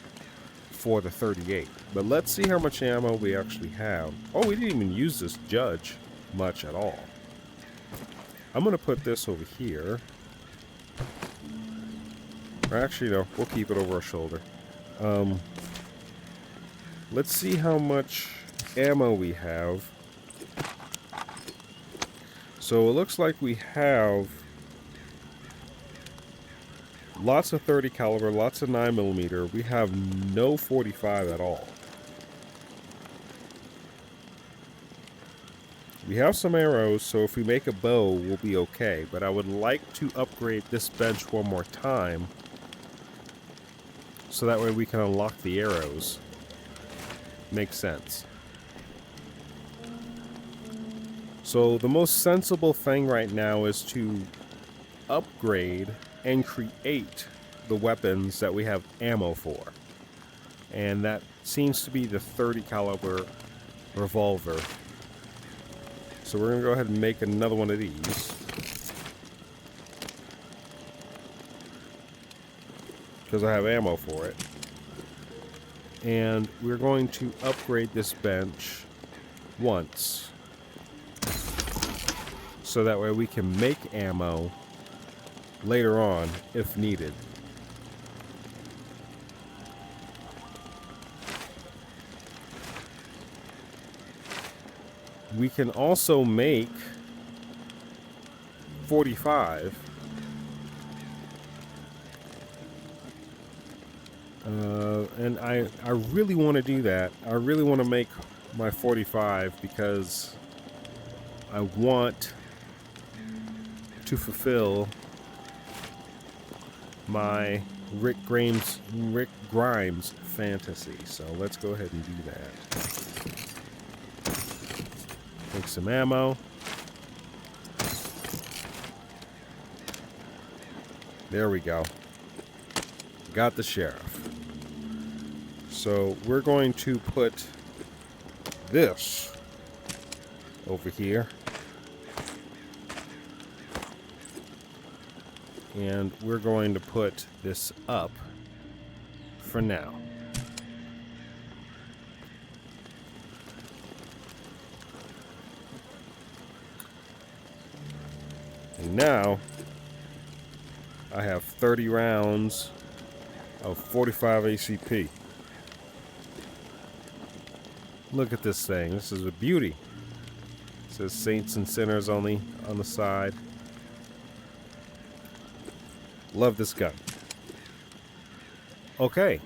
for the 38. But let's see how much ammo we actually have. Oh, we didn't even use this judge much at all. I'm going to put this over here. Or actually, no, we'll keep it over our shoulder. Let's see how much ammo we have. So it looks like we have lots of 30 caliber, lots of 9mm. We have no 45 at all. We have some arrows, so if we make a bow, we'll be okay. But I would like to upgrade this bench one more time, so that way we can unlock the arrows. Makes sense. So the most sensible thing right now is to upgrade and create the weapons that we have ammo for. And that seems to be the 30 caliber revolver. So we're going to go ahead and make another one of these. Because I have ammo for it. And we're going to upgrade this bench once. So that way we can make ammo later on if needed. We can also make 45. And I really want to do that. I really want to make my 45 because I want to fulfill my Rick Grimes fantasy. So let's go ahead and do that. Take some ammo. There we go. Got the sheriff. So we're going to put this over here. And we're going to put this up for now. And now I have 30 rounds of 45 ACP. Look at this thing. This is a beauty. It says Saints and Sinners only on the side. Love this gun. Okay.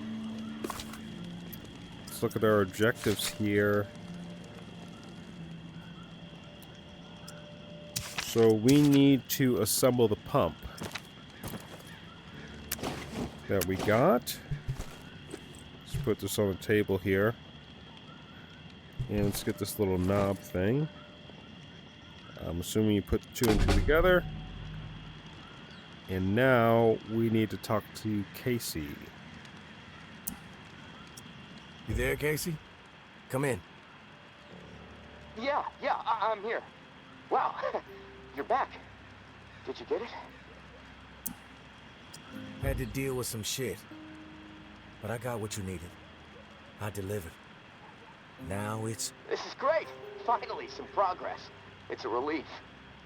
Let's look at our objectives here. So we need to assemble the pump that we got. Let's put this on the table here. And let's get this little knob thing. I'm assuming you put the two and two together. And now we need to talk to Casey. You there, Casey? Come in. Yeah, I'm here. Wow, you're back. Did you get it? Had to deal with some shit. But I got what you needed. I delivered. Now it's... This is great. Finally, some progress. It's a relief.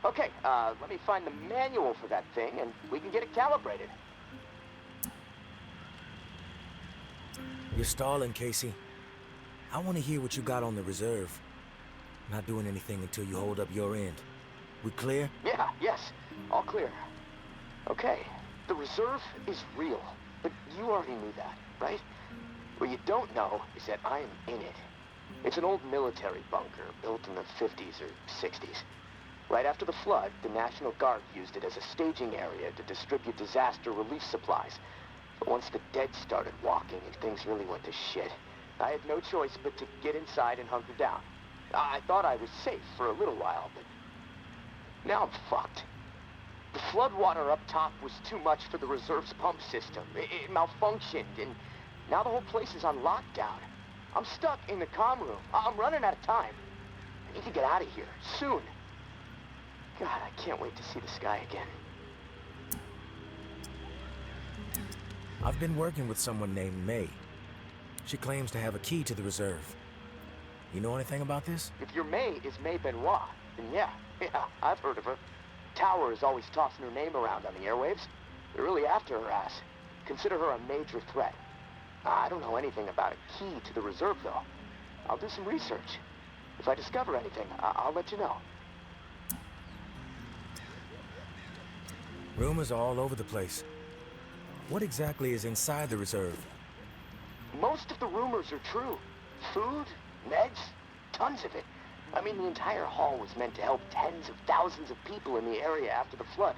Okay, let me find the manual for that thing, and we can get it calibrated. You're stalling, Casey. I want to hear what you got on the reserve. Not doing anything until you hold up your end. We clear? Yeah, yes. All clear. Okay, the reserve is real. But you already knew that, right? What you don't know is that I am in it. It's an old military bunker built in the 50s or 60s. Right after the flood, the National Guard used it as a staging area to distribute disaster relief supplies. But once the dead started walking and things really went to shit, I had no choice but to get inside and hunker down. I thought I was safe for a little while, but now I'm fucked. The floodwater up top was too much for the reserve's pump system. It malfunctioned, and now the whole place is on lockdown. I'm stuck in the comm room. I'm running out of time. I need to get out of here, soon. God, I can't wait to see the sky again. I've been working with someone named May. She claims to have a key to the reserve. You know anything about this? If your May is May Benoit, then yeah, I've heard of her. Tower is always tossing her name around on the airwaves. They're really after her ass. Consider her a major threat. I don't know anything about a key to the reserve, though. I'll do some research. If I discover anything, I'll let you know. Rumors all over the place. What exactly is inside the reserve? Most of the rumors are true. Food, meds, tons of it. I mean, the entire hall was meant to help tens of thousands of people in the area after the flood.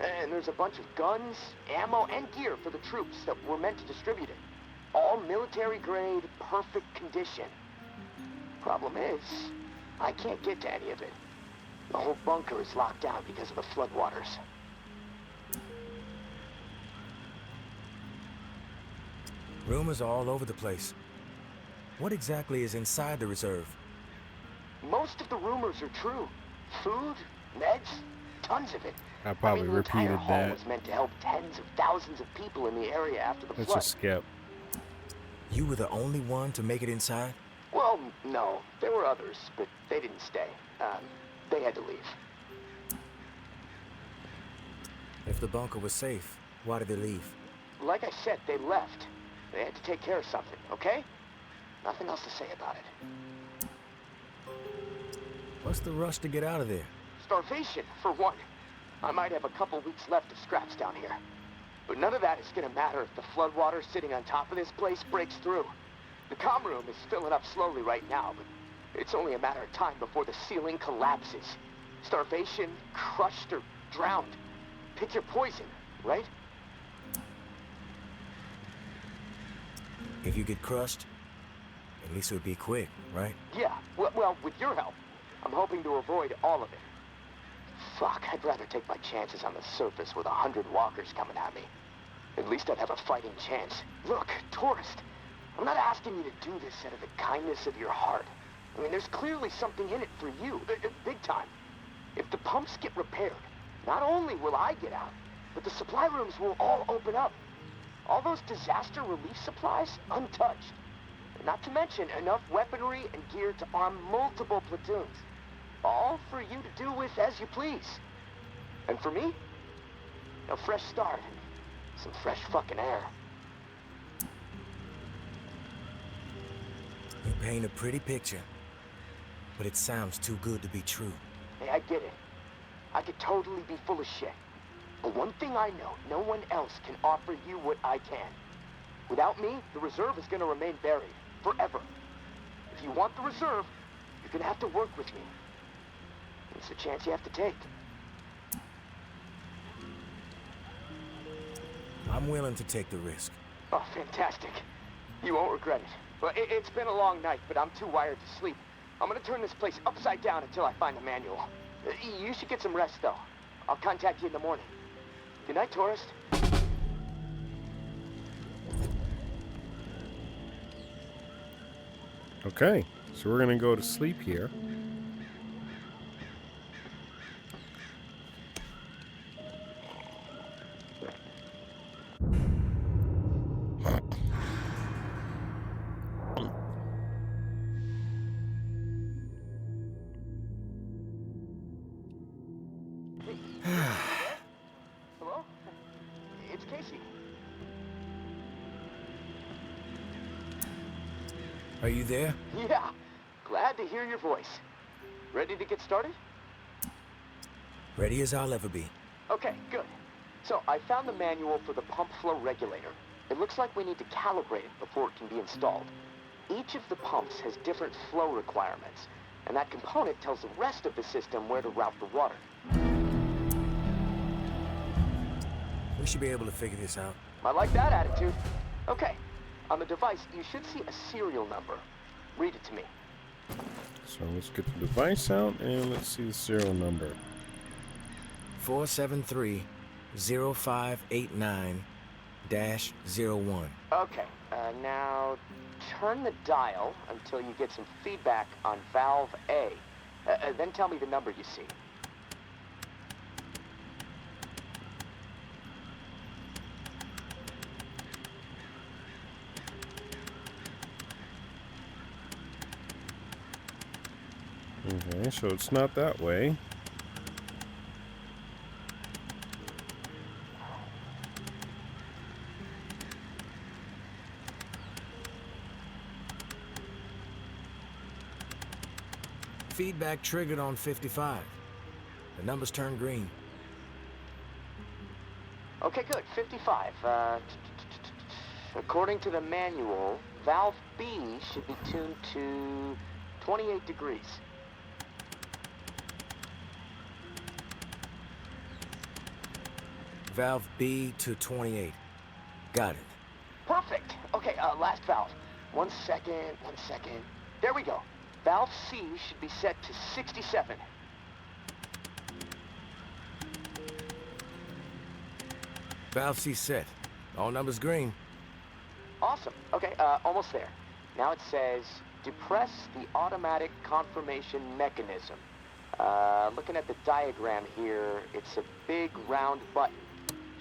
And there's a bunch of guns, ammo, and gear for the troops that were meant to distribute it. All military-grade, perfect condition. Problem is, I can't get to any of it. The whole bunker is locked down because of the floodwaters. Rumors all over the place. What exactly is inside the reserve? Most of the rumors are true. Food, meds, tons of it. I probably the entire repeated hall that. was meant to help tens of thousands of people in the area after the Let's flood. just skip. You were the only one to make it inside? Well, no. There were others, but they didn't stay. They had to leave. If the bunker was safe, why did they leave? Like I said, they left. They had to take care of something, okay? Nothing else to say about it. What's the rush to get out of there? Starvation, for one. I might have a couple weeks left of scraps down here. But none of that is gonna matter if the floodwater sitting on top of this place breaks through. The comm room is filling up slowly right now, but it's only a matter of time before the ceiling collapses. Starvation, crushed, or drowned. Pick your poison, right? If you get crushed, at least it would be quick, right? Yeah, well, with your help, I'm hoping to avoid all of it. Fuck, I'd rather take my chances on the surface with 100 walkers coming at me. At least I'd have a fighting chance. Look, tourist, I'm not asking you to do this out of the kindness of your heart. I mean, there's clearly something in it for you, big time. If the pumps get repaired, not only will I get out, but the supply rooms will all open up. All those disaster relief supplies, untouched. Not to mention enough weaponry and gear to arm multiple platoons. All for you to do with as you please. And for me, a fresh start. Some fresh fucking air. You paint a pretty picture, but it sounds too good to be true. Hey, I get it. I could totally be full of shit. But one thing I know, no one else can offer you what I can. Without me, the reserve is gonna remain buried. Forever. If you want the reserve, you're gonna have to work with me. It's a chance you have to take. I'm willing to take the risk. Oh, fantastic. You won't regret it. Well, it's been a long night, but I'm too wired to sleep. I'm gonna turn this place upside down until I find the manual. You should get some rest, though. I'll contact you in the morning. Good night, tourist. Okay, so we're gonna go to sleep here. Are you there? Yeah, glad to hear your voice. Ready to get started? Ready as I'll ever be. Okay, good. So, I found the manual for the pump flow regulator. It looks like we need to calibrate it before it can be installed. Each of the pumps has different flow requirements, and that component tells the rest of the system where to route the water. We should be able to figure this out. I like that attitude. Okay, on the device, you should see a serial number. Read it to me. So let's get the device out and let's see the serial number. 473-0589-01. Okay, now turn the dial until you get some feedback on valve A. Then tell me the number you see. Okay, so it's not that way. Feedback triggered on 55. The numbers turned green. Okay, good. 55. According to the manual, valve B should be tuned to 28 degrees. Valve B to 28. Got it. Perfect. Okay, last valve. One second. There we go. Valve C should be set to 67. Valve C set. All numbers green. Awesome. Okay, almost there. Now it says, depress the automatic confirmation mechanism. Looking at the diagram here, it's a big round button.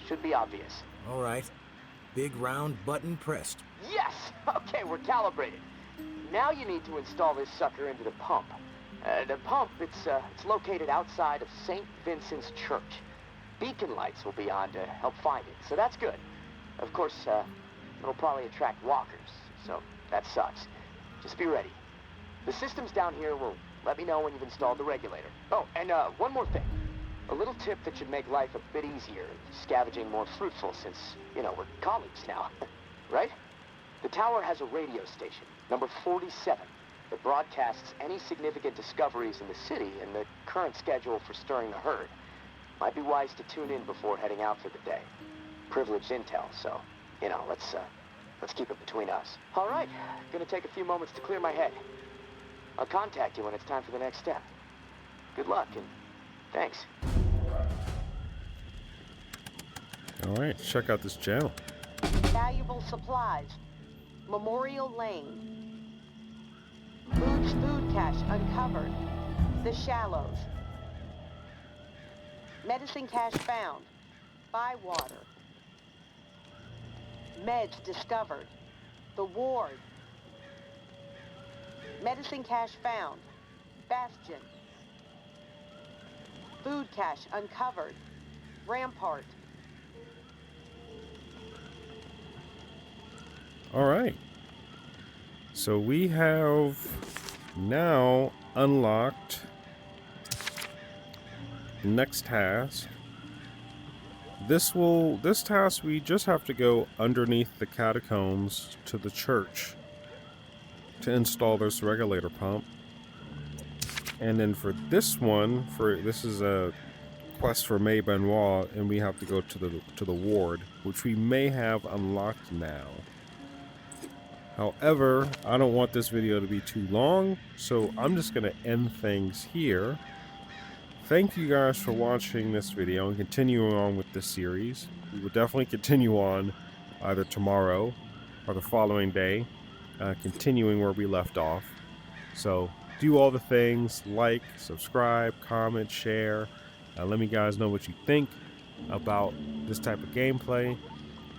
Should be obvious. All right. Big round button pressed. Yes! Okay, we're calibrated. Now you need to install this sucker into the pump. The pump, it's located outside of St. Vincent's Church. Beacon lights will be on to help find it, so that's good. Of course, it'll probably attract walkers, so that sucks. Just be ready. The systems down here will let me know when you've installed the regulator. Oh, and one more thing. A little tip that should make life a bit easier, scavenging more fruitful since, we're colleagues now, right? The tower has a radio station, number 47, that broadcasts any significant discoveries in the city and the current schedule for stirring the herd. Might be wise to tune in before heading out for the day. Privileged intel, so, let's keep it between us. All right, gonna take a few moments to clear my head. I'll contact you when it's time for the next step. Good luck, and thanks. All right, check out this channel. Valuable supplies. Memorial Lane. Food cache uncovered. The Shallows. Medicine cache found. Bywater. Meds discovered. The Ward. Medicine cache found. Bastion. Food cache uncovered. Rampart. All right. So we have now unlocked the next task. This task, we just have to go underneath the catacombs to the church to install this regulator pump. And then for this one, this is a quest for May Benoit, and we have to go to the ward, which we may have unlocked now. However, I don't want this video to be too long, so I'm just going to end things here. Thank you guys for watching this video and continuing on with this series. We will definitely continue on either tomorrow or the following day, continuing where we left off. So do all the things, like, subscribe, comment, share. Let me guys know what you think about this type of gameplay.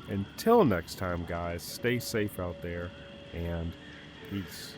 Until next time, guys, stay safe out there, and peace.